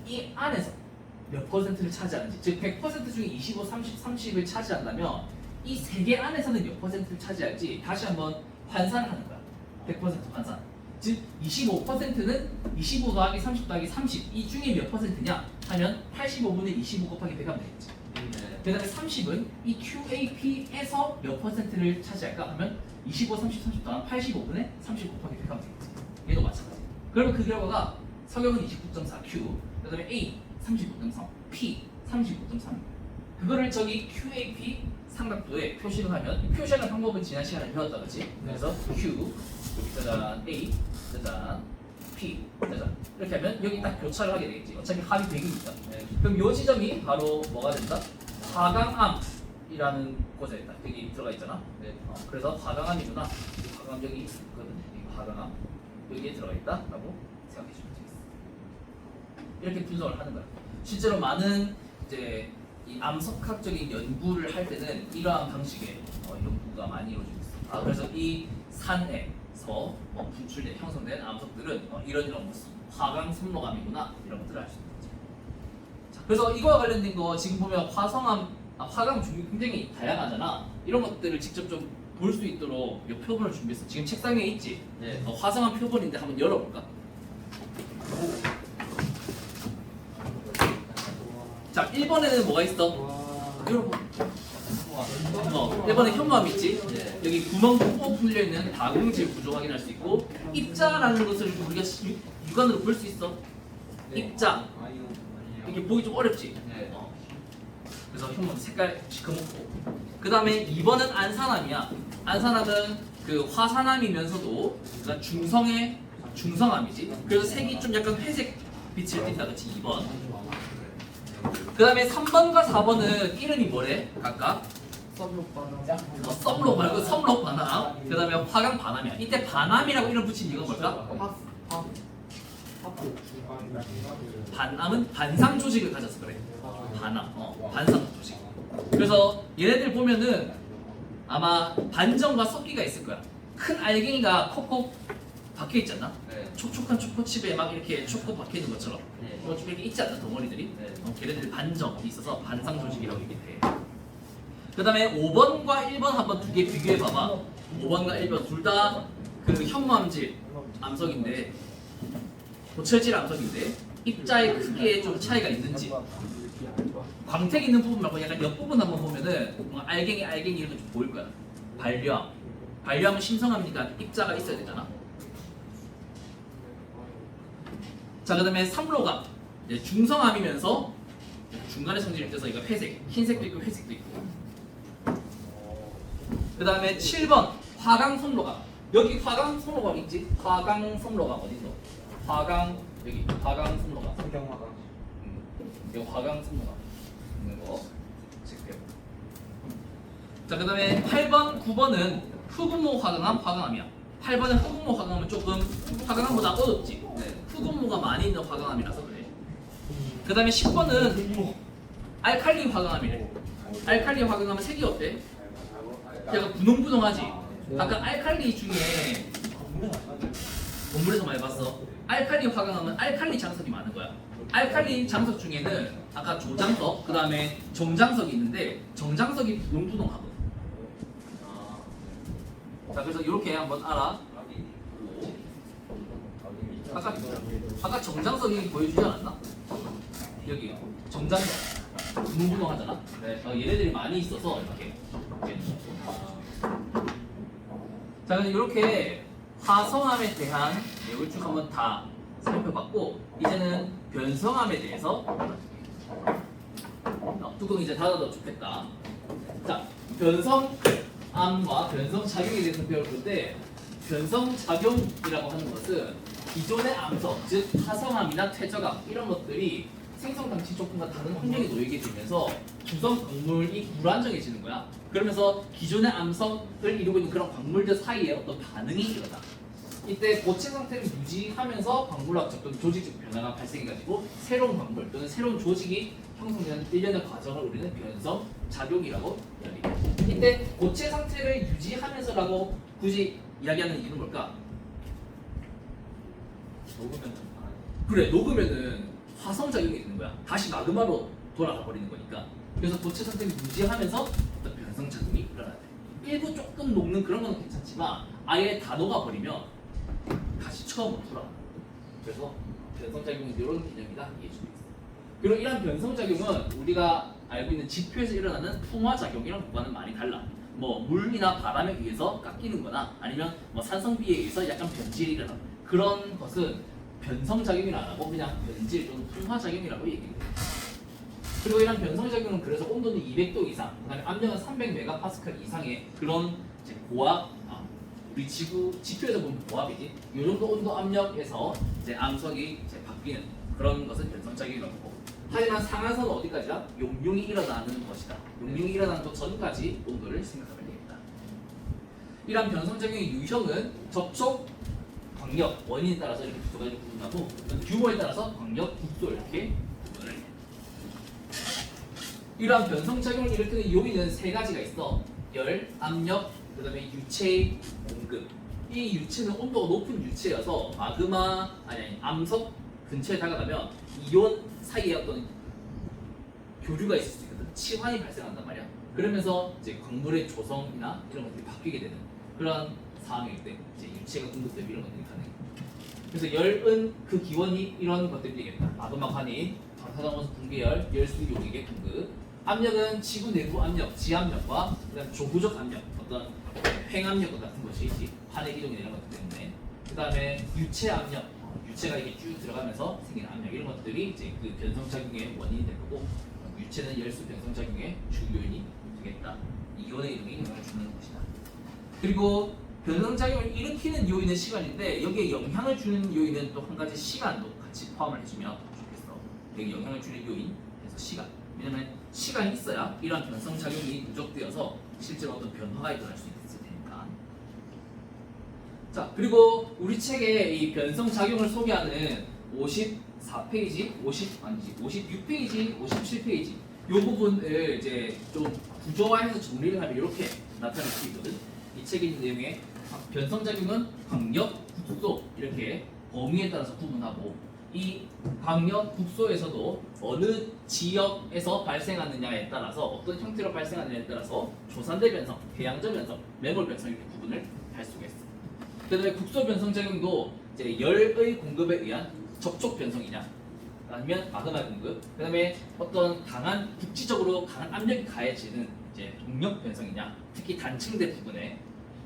이 안에서 몇 퍼센트를 차지하는지, 즉 100% 중에 25, 30, 30을 차지한다면 이 세 개 안에서는 몇 퍼센트를 차지할지 다시 한번 환산을 하는 거야. 100% 환산. 즉 25%는 25 더하기 30 더하기 30 이 중에 몇 퍼센트냐 하면 85분의 25 곱하기 100 하면 되겠지. 그 다음에 30은 이 QAP에서 몇 퍼센트를 차지할까 하면 25, 30, 30 더한 85분의 30 곱하기 100 하면 되겠지. 얘도 마찬가지. 그러면 그 결과가 서경은 29.4 Q, 그 다음에 A 39.3, P 39.3. 그거를 저기 QAP 삼각도에 표시를 하면, 표시하는 방법은 지난 시간에 배웠다, 그렇지? 그래서 Q 여기 짜잔 A 짜잔 P 짜잔 이렇게 하면 여기 딱 교차를 하게 되겠지. 어차피 합이 100이니까. 그럼 이 지점이 바로 뭐가 된다? 화강암이라는 곳에 딱 여기 들어가 있잖아. 그래서 화강암이구나. 화강암 여기 있거든. 이 화강암 여기에 들어가 있다라고 생각해 주면 되겠어. 이렇게 분석을 하는 거야. 실제로 많은 이제 이 암석학적인 연구를 할 때는 이러한 방식의 연구가 많이 이루어지고 있어. 그래서 이 산에서 분출된 형성된 암석들은 이런 모습, 화강 선로감이구나 이런 것들을 알 수 있는 거지. 자, 그래서 이거와 관련된 거 지금 보면 화강 종류 굉장히 다양하잖아. 이런 것들을 직접 좀 볼 수 있도록 이 표본을 준비했어. 지금 책상 위에 있지. 화성암 표본인데 한번 열어볼까? 자, 1번에는 뭐가 있어? 여러분 1번에 현무암 있지? 여기 구멍 꼭 뚫려있는 다공질 구조 확인할 수 있고, 입자라는 것을 우리가 육안으로 볼 수 있어. 입자 이게 보기 좀 어렵지? 그래서 현무암 색깔 시커멓고, 그 다음에 2번은 안산암이야. 안산암은 그 화산암이면서도 그러니까 중성암이지. 그래서 색이 좀 약간 회색 빛을 띈다, 그치? 2번. 그 다음에 3번과 4번은 이름이 뭐래? 각각? 썸록 말고 썸록 반암. 그 다음에 화강 반암이야. 이때 반암이라고 이름 붙인 이유가 뭘까? 반암은 반상 조직을 가져서 그래. 반암, 반상 조직. 그래서 얘네들 보면은 아마 반점과 섞기가 있을 거야. 큰 알갱이가 콕콕 박혀 있지 않나? 촉촉한 초코칩에 막 이렇게 초코 박혀 있는 것처럼 이렇게 있지 않나, 덩어리들이? 걔네들이 반점이 있어서 반상 조직이라고 얘기해. 그 다음에 5번과 1번 한번 두 개 비교해 봐봐. 5번과 1번 둘 다 그 현무암질 암석인데, 고철질 암석인데 입자의 크기에 좀 차이가 있는지, 광택 있는 부분 말고 약간 옆부분 한번 보면은 뭔가 알갱이 이런 거 좀 보일 거야. 반려암은 심성암이니까 입자가 있어야 되잖아. 자, 그 다음에 삼로감, 중성암이면서 중간에 성질을 떼서 이거 회색, 흰색도 있고 회색도 있고. 그 다음에 7번 화강성로감. 여기 화강성로감 있지? 화강성로감 어디 있어? 여기 화강성로감. 이거 화강성로감 있는 거 체크해. 자, 그 다음에 8번, 9번은 흑운모 화강암이야. 8번은 흑운모 화강암은 조금 화강암보다 어둡지. 흑운모가 많이 있는 화강암이라서 그래. 그 다음에 10번은 알칼리 화강암이래. 알칼리 화강암은 색이 어때? 약간 분홍분홍하지? 아까 알칼리 중에 건물에서 많이 봤어. 알칼리 화강암은 알칼리 장석이 많은 거야. 알칼리 장석 중에는 아까 조장석, 그 다음에 정장석이 있는데 정장석이 분홍분홍하거든. 자, 그래서 이렇게 한번 알아. 아까 정장석이 보여주지 않았나? 여기 정장석 분홍분홍하잖아. 얘네들이 많이 있어서 이렇게. 자, 그래서 이렇게 화성암에 대한 내용을 쭉 한번 다 살펴봤고, 이제는 변성암에 대해서 뚜껑 이제 닫아도 좋겠다. 자, 변성암과 변성작용에 대해서 배울 건데, 변성작용이라고 하는 것은 기존의 암석, 즉 화성암이나 퇴적암 이런 것들이 생성 당시 조건과 다른 환경에 놓이게 되면서 구성 광물이 불안정해지는 거야. 그러면서 기존의 암석을 이루고 있는 그런 광물들 사이에 어떤 반응이 일어나. 이때 고체 상태를 유지하면서 광물학적 또는 조직적 변화가 발생해가지고 새로운 광물 또는 새로운 조직이 형성되는 일련의 과정을 우리는 변성작용이라고 이야기해. 이때 고체 상태를 유지하면서라고 굳이 이야기하는 이유는 뭘까? 그래, 녹으면은 화성작용이 있는 거야. 다시 마그마로 돌아가 버리는 거니까. 그래서 고체 상태를 유지하면서 어떤 변성작용이 일어나야 돼. 일부 조금 녹는 그런 건 괜찮지만 아예 다 녹아버리면 다시 처음으로 돌아가. 그래서 변성작용은 이런 개념이다 이해해 주고 있어. 그리고 이런 변성작용은 우리가 알고 있는 지표에서 일어나는 풍화작용이랑 구간은 많이 달라. 뭐 물이나 바람에 의해서 깎이는 거나 아니면 뭐 산성비에 의해서 약간 변질이 일어나 그런 것은 변성작용이라 안 하고 그냥 변질 또는 풍화작용이라고 얘기해요. 그리고 이런 변성작용은 그래서 온도는 200도 이상, 그다음에 압력은 300메가파스칼 이상의 그런 이제 고압, 우리 지표에서 보면 고압이지. 이 정도 온도 압력에서 이제 암석이 이제 바뀌는 그런 것은 변성작용이라고 보고. 하지만 상한선은 어디까지야? 용융이 일어나는 것이다. 용융이 일어나는 것 전까지 온도를 생각하면 되겠다. 이러한 변성작용의 유형은 접촉, 광력, 원인에 따라서 이렇게 두 가지로 구분하고 규모에 따라서 광력, 국소 이렇게 구분을 해. 이러한 변성작용을 일으키는 요인은 세 가지가 있어. 열, 압력, 그 다음에 유체의 공급. 이 유체는 온도가 높은 유체여서 마그마, 아니 암석 근처에 다가가면 이온 사이에 어떤 교류가 있을 수 있거든. 치환이 발생한단 말이야. 그러면서 이제 광물의 조성이나 이런 것들이 바뀌게 되는 그런 상황일 때 이제 유체가 공급되고 이런 것들이 가능해. 그래서 열은 그 기원이 이런 것들이 되겠다. 마그마 환이, 방사능원소 붕괴열, 열수 용액의 공급. 압력은 지구 내부 압력, 지압력과 그다음 조구적 압력, 어떤 횡압력 같은 것이 환의 이동 이런 것들 때문에. 그다음에 유체 압력, 유체가 이렇게 쭉 들어가면서 생기는 압력 이런 것들이 이제 그 변성작용의 원인이 될 거고, 유체는 열수 변성작용의 주 요인이 되겠다. 이온의 이동에 영향을 주는 것이다. 그리고 변성작용을 일으키는 요인은 시간인데 여기에 영향을 주는 요인은 또 한 가지 시간도 같이 포함을 해주면 좋겠어. 여기 영향을 주는 요인, 그래서 시간. 왜냐면 시간이 있어야 이러한 변성작용이 누적되어서 실제로 어떤 변화가 일어날 수 있을 테니까. 자, 그리고 우리 책에 이 변성작용을 소개하는 54페이지, 56페이지, 57페이지 이 부분을 이제 좀 구조화해서 정리를 하면 이렇게 나타낼 수 있거든. 이 책에 있는 내용에 변성작용은 광력, 국소 이렇게 범위에 따라서 구분하고, 이 광력, 국소에서도 어느 지역에서 발생하느냐에 따라서 어떤 형태로 발생하느냐에 따라서 조산대 변성, 해양저 변성, 매몰 변성 이렇게 구분을 할 수가 있어. 그다음에 국소 변성작용도 이제 열의 공급에 의한 접촉 변성이냐, 아니면 마그마 공급, 그다음에 어떤 강한 국지적으로 강한 압력이 가해지는 이제 동력 변성이냐, 특히 단층대 부분에,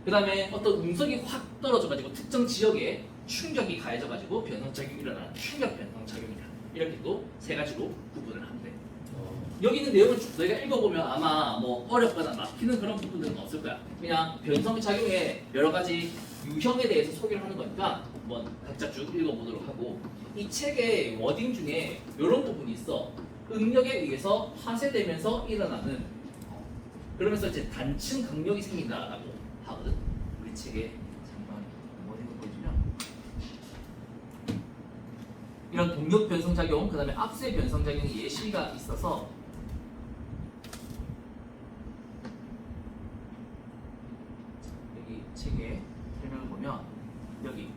그다음에 어떤 운석이 확 떨어져가지고 특정 지역에 충격이 가해져가지고 변성작용이 일어나는 충격 변성작용이냐, 이렇게 또 세 가지로 구분을 하면 돼. 여기 있는 내용을 쭉 너희가 읽어보면 아마 뭐 어렵거나 막히는 그런 부분들은 없을 거야. 그냥 변성작용의 여러 가지 유형에 대해서 소개를 하는 거니까 한번 각자 쭉 읽어보도록 하고, 이 책의 워딩 중에 이런 부분이 있어. 응력에 의해서 파쇄되면서 일어나는, 그러면서 이제 단층 강력이 생긴다라고 하거든. 우리 책에 잠깐 워딩을 보여주면 이런 동력 변성작용, 그 다음에 압세 변성작용의 예시가 있어서 여기 책에 설명을 보면 여기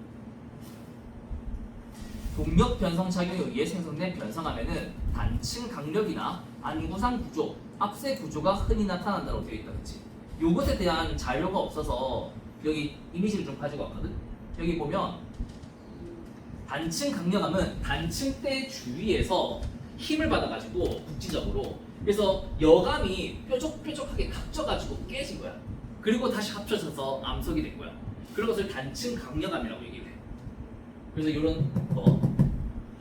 동력 변성 작용에 의해 생성된 변성암에는 단층 강력이나 안구상 구조, 압세 구조가 흔히 나타난다고 되어 있다, 그렇지? 요것에 대한 자료가 없어서 여기 이미지를 좀 가지고 왔거든. 여기 보면 단층 강력암은 단층대 주위에서 힘을 받아가지고 국지적으로, 그래서 여감이 뾰족뾰족하게 합쳐가지고 깨진 거야. 그리고 다시 합쳐져서 암석이 된 거야. 그런 것을 단층 강력암이라고 얘기해. 그래서 이런 거.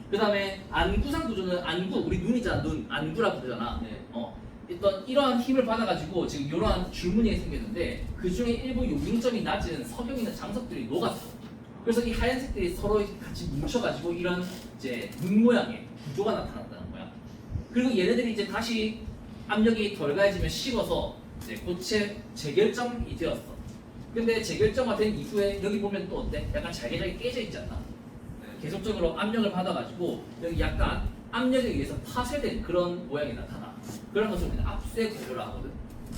그 다음에 안구상 구조는 안구, 우리 눈이잖아, 눈, 안구라고 그러잖아. 네. 일단 이러한 힘을 받아가지고 지금 이러한 줄무늬가 생겼는데 그 중에 일부 용융점이 낮은 석영 있는 장석들이 녹았어. 그래서 이 하얀색들이 서로 같이 뭉쳐가지고 이런 이제 눈 모양의 구조가 나타났다는 거야. 그리고 얘네들이 이제 다시 압력이 덜 가해지면 식어서 이제 고체 재결정이 되었어. 근데 재결정화 된 이후에 여기 보면 또 어때? 약간 잘게잘게 깨져 있지 않나? 계속적으로 압력을 받아가지고 여기 약간 압력에 의해서 파쇄된 그런 모양이 나타나. 그런 것을 우리는 압세 구조라 하거든.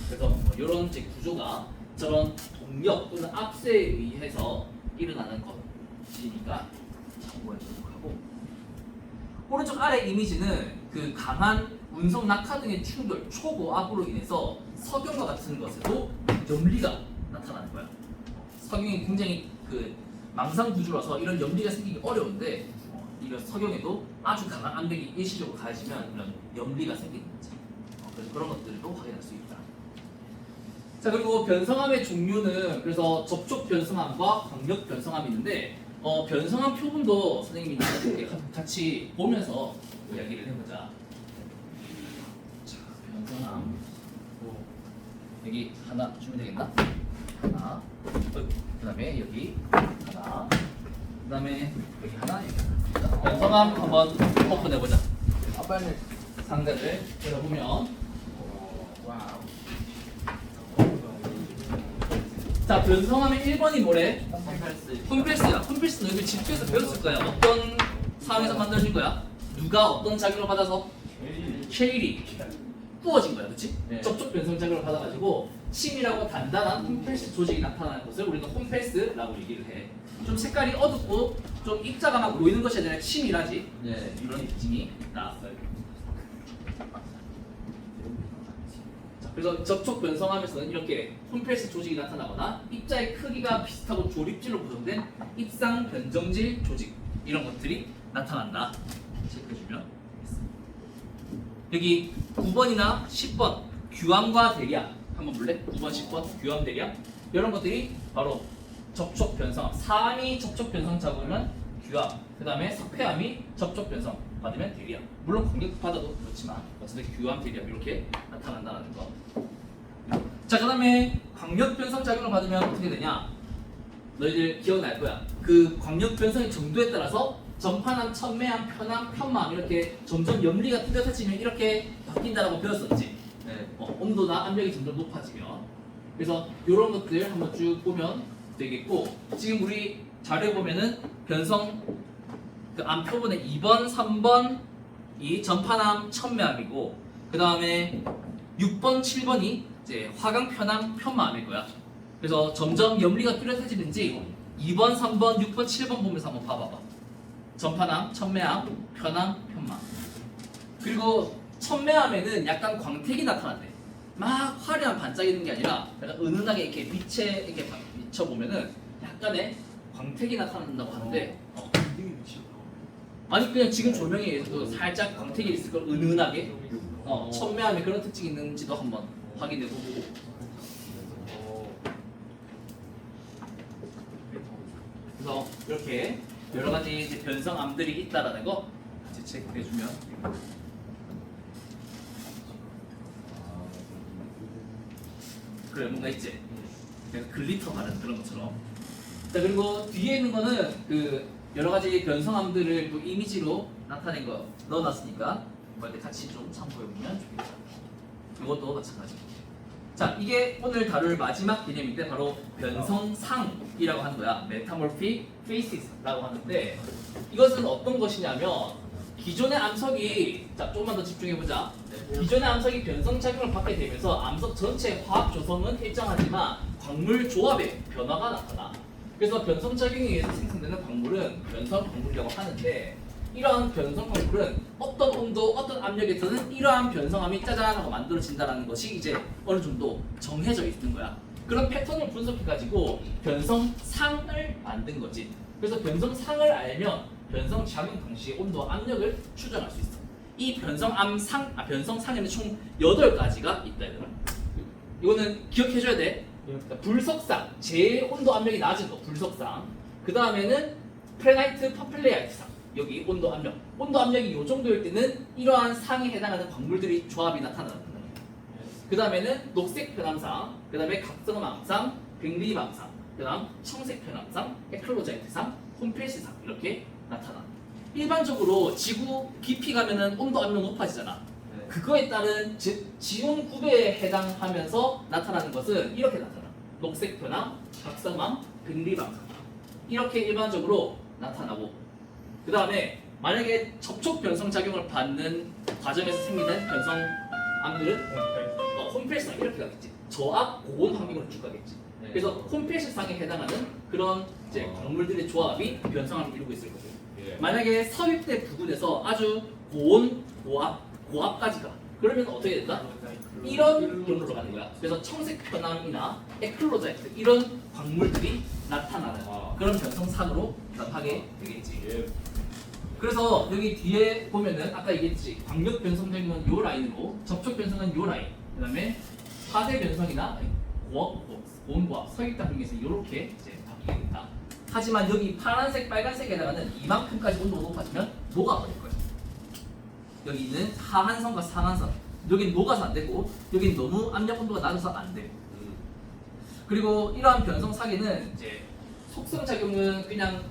그래서 이런 이제 구조가 저런 동력 또는 압세에 의해서 일어나는 것이니까 참고해보도록 하고, 오른쪽 아래 이미지는 그 강한 운석 낙하 등의 충돌, 초고압으로 인해서 석영과 같은 것에도 염리가 나타나는 거야. 석영이 굉장히 그 망상 구조라서 이런 염리가 생기기 어려운데 이거 석영에도 아주 강한 압력이 일시적으로 가해지면 이런 염리가 생기는 거죠. 그래서 그런 것들도 확인할 수 있다. 자, 그리고 변성암의 종류는 그래서 접촉 변성암과 광역 변성암이 있는데 변성암 표본도 선생님이 나중에 같이 보면서 이야기를 해보자. 자, 변성암 여기 하나 주면 되겠나? 하나, 그다음에 여기 하나, 그다음에 여기 하나, 여기 하나. 자, 변성암 한번 오픈해 보자. 빨리. 상대를 들어보면 와우. 자, 변성암의 1번이 뭐래? 홈플스. 홈필스야. 홈필스는 여기 집중해서 배웠을 거야. 어떤 상황에서 만들어진 거야? 누가 어떤 작용을 받아서? 쉐일이 구워진 거야, 그렇지? 네. 접촉 변성 작용을 받아가지고 침이라고 단단한 홈필스 조직이 나타나는 것을 우리는 홈필스라고 얘기를 해. 좀 색깔이 어둡고 좀 입자가 막 보이는 것이 아니라 침이라지. 네. 이런 특징이 나왔어요. 자, 그래서 접촉 변성암에서는 이렇게 홈필스 조직이 나타나거나 입자의 크기가 비슷하고 조립질로 구성된 입상 변정질 조직 이런 것들이 나타난다. 체크해주면 되겠습니다. 여기 9번이나 10번 규암과 대리암 한번 볼래? 9번, 10번 규암, 대리암 이런 것들이 바로 접촉 변성암. 사암이 접촉 변성 잡으면 규암, 그 다음에 석회암이 접촉 변성 받으면 대리암. 물론 공격 받아도 그렇지만 어쨌든 규암, 대리암 이렇게 나타난다는 거. 자, 그 다음에 광역 변성 작용을 받으면 어떻게 되냐? 너희들 기억날 거야. 그 광역 변성의 정도에 따라서 전파암, 천매암, 편암, 편마암 이렇게 점점 염리가 뚜렷해지면 이렇게 바뀐다라고 배웠었지. 네. 온도나 압력이 점점 높아지면. 그래서 이런 것들 한번 쭉 보면 되겠고, 지금 우리 자료에 보면은 변성 그 암 표본의 2번, 3번 이 전파암, 천매암이고, 그 다음에 6번, 7번이 이제 화강, 편암, 편마암일 거야. 그래서 점점 염리가 뚜렷해지는지 2번, 3번, 6번, 7번 보면서 한번 봐봐봐. 전파암, 천매암, 편암, 편마암. 그리고 천매암에는 약간 광택이 나타난대. 막 화려한 반짝이는 게 아니라 약간 은은하게 이렇게 빛에 이렇게 비춰보면은 약간의 광택이 나타난다고 하는데, 아니 그냥 지금 조명에 의해서도 살짝 광택이 있을 걸 은은하게 천매암에 그런 특징이 있는지도 한번 확인해보고. 그래서 이렇게 여러 가지 이제 변성암들이 있다라는 거 같이 체크해주면. 그래, 뭔가 있지. 그래서 글리터 바른 그런 것처럼. 자, 그리고 뒤에 있는 거는 그 여러 가지 변성암들을 또 이미지로 나타낸 거 넣어놨으니까 이걸 같이 좀 참고해보면 좋겠다. 이것도 마찬가지고. 자, 이게 오늘 다룰 마지막 개념인데 바로 변성상이라고 하는 거야. 메타몰픽 페이시스라고 하는데, 이것은 어떤 것이냐면 기존의 암석이, 자 조금만 더 집중해보자. 기존의 암석이 변성작용을 받게 되면서 암석 전체 화학 조성은 일정하지만 광물 조합에 변화가 나타나. 그래서 변성작용에 의해서 생성되는 광물은 변성광물이라고 하는데, 이러한 변성광물은 어떤 온도, 어떤 압력에서는 이러한 변성암이 짜잔 하고 만들어진다는 것이 이제 어느 정도 정해져 있는 거야. 그런 패턴을 분석해가지고 변성상을 만든 거지. 그래서 변성상을 알면 변성작용 당시의 온도와 압력을 추정할 수 있어. 이 변성상에는 총 8가지가 있다 얘들아. 이거는 기억해줘야 돼. 불석상, 제일 온도 압력이 낮은 거 불석상. 그 다음에는 프레나이트 퍼플레아이트상. 여기 온도 압력이 이 정도일 때는 이러한 상에 해당하는 광물들이 조합이 나타나는 거예요. 그 다음에는 녹색 편암상, 그 다음에 각성암상, 백리암상, 그 다음 청색 편암상, 에클로자이트상, 홈필스상 이렇게 나타나. 일반적으로 지구 깊이 가면은 온도 압력 높아지잖아. 그거에 따른 지온 구배에 해당하면서 나타나는 것은 이렇게 나타나. 녹색 편암, 각성암, 백리암상 이렇게 일반적으로 나타나고, 그 다음에 만약에 접촉 변성 작용을 받는 과정에서 생기는 변성암들은 홈필스상 이렇게 가겠지. 저압 고온 환경으로 쭉 가겠지. 그래서 홈필스상에 해당하는 그런 이제 광물들의 조합이 변성암을 이루고 있을 거고, 만약에 서입대 부근에서 아주 고온, 고압까지 가. 그러면 어떻게 된다? 이런 경로로 가는 거야. 그래서 청색 편암이나 에클로자이트 이런 광물들이 나타나는 그런 변성상으로 변하게 되겠지. 그래서 여기 뒤에 보면은 아까 얘기했지 광역 변성적인 요 라인으로 접촉 변성은 요 라인 그다음에 파대 변성이나 고온과 서익답 중에서 이렇게 이제 바뀌게 된다. 하지만 여기 파란색 빨간색에다가는 이만큼까지 온도가 높아지면 녹아버릴 거예요. 여기 있는 하한선과 상한선 여긴 녹아서 안 되고 여긴 너무 압력 온도가 낮아서 안 돼요. 그리고 이러한 변성 사계는 이제 속성 작용은 그냥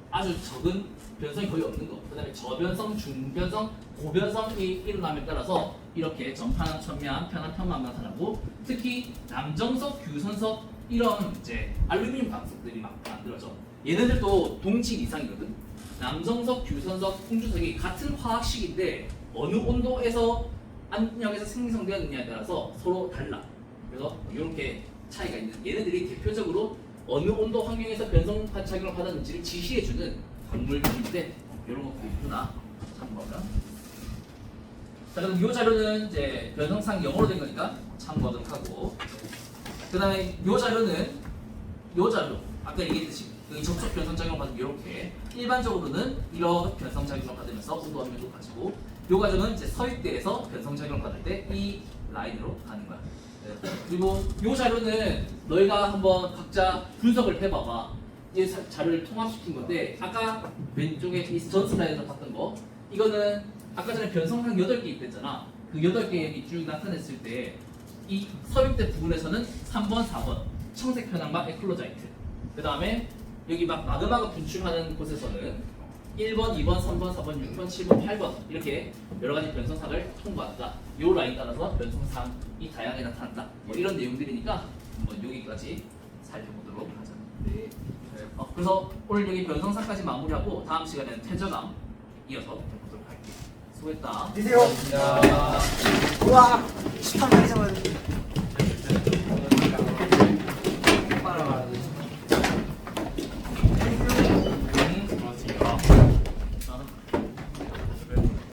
아주 적은 변성이 거의 없는 거. 그다음에 저변성, 중변성, 고변성이 일어남에 따라서 이렇게 전파나 천면, 편한 편만 나타나고 특히 남정석, 규선석 이런 이제 알루미늄 방석들이 막 만들어져. 얘네들도 동질 이상이거든. 남정석, 규선석, 풍주석이 같은 화학식인데 어느 온도에서 압력에서 생성되었느냐에 따라서 서로 달라. 그래서 이렇게 차이가 있는 얘네들이 대표적으로 어느 온도 환경에서 변성 작용을 받았는지를 지시해주는 광물 기인데 이런 것도 있구나 참고하면. 자 그럼 이 자료는 이제 변성상 영어로 된 거니까 참고하도록 하고 그다음에 이 자료는 이 자료 아까 얘기했듯이 여기 접촉 변성 작용을 받으면 이렇게 일반적으로는 이런 변성 작용을 받으면서 온도 압력이 높아지고 이 과정은 이제 서입대에서 변성 작용을 받을 때 이 라인으로 가는 거야. 그리고 이 자료는 너희가 한번 각자 분석을 해봐봐. 이 자료를 통합시킨 건데 아까 왼쪽에 이 전 슬라이드에서 봤던 거 이거는 아까 전에 변성상 8개 있댔잖아. 그 8개의 쭉 나타냈을 때 이 서입대 부분에서는 3번, 4번 청색 편향과 에클로자이트 그 다음에 여기 막 마그마가 분출하는 곳에서는 1번, 2번, 3번, 4번, 6번, 7번, 8번 이렇게 여러 가지 변성상을 통과한다. 이 라인 따라서 변성상이 다양하게 나타난다. 뭐 이런 내용들이니까 한번 여기까지 살펴보도록 하자. 네. 그래서 오늘 여기 변성상까지 마무리하고 다음 시간에는 퇴저감 이어서 해보도록 할게요. 수고했다. 드디어. 우와. 18만 이상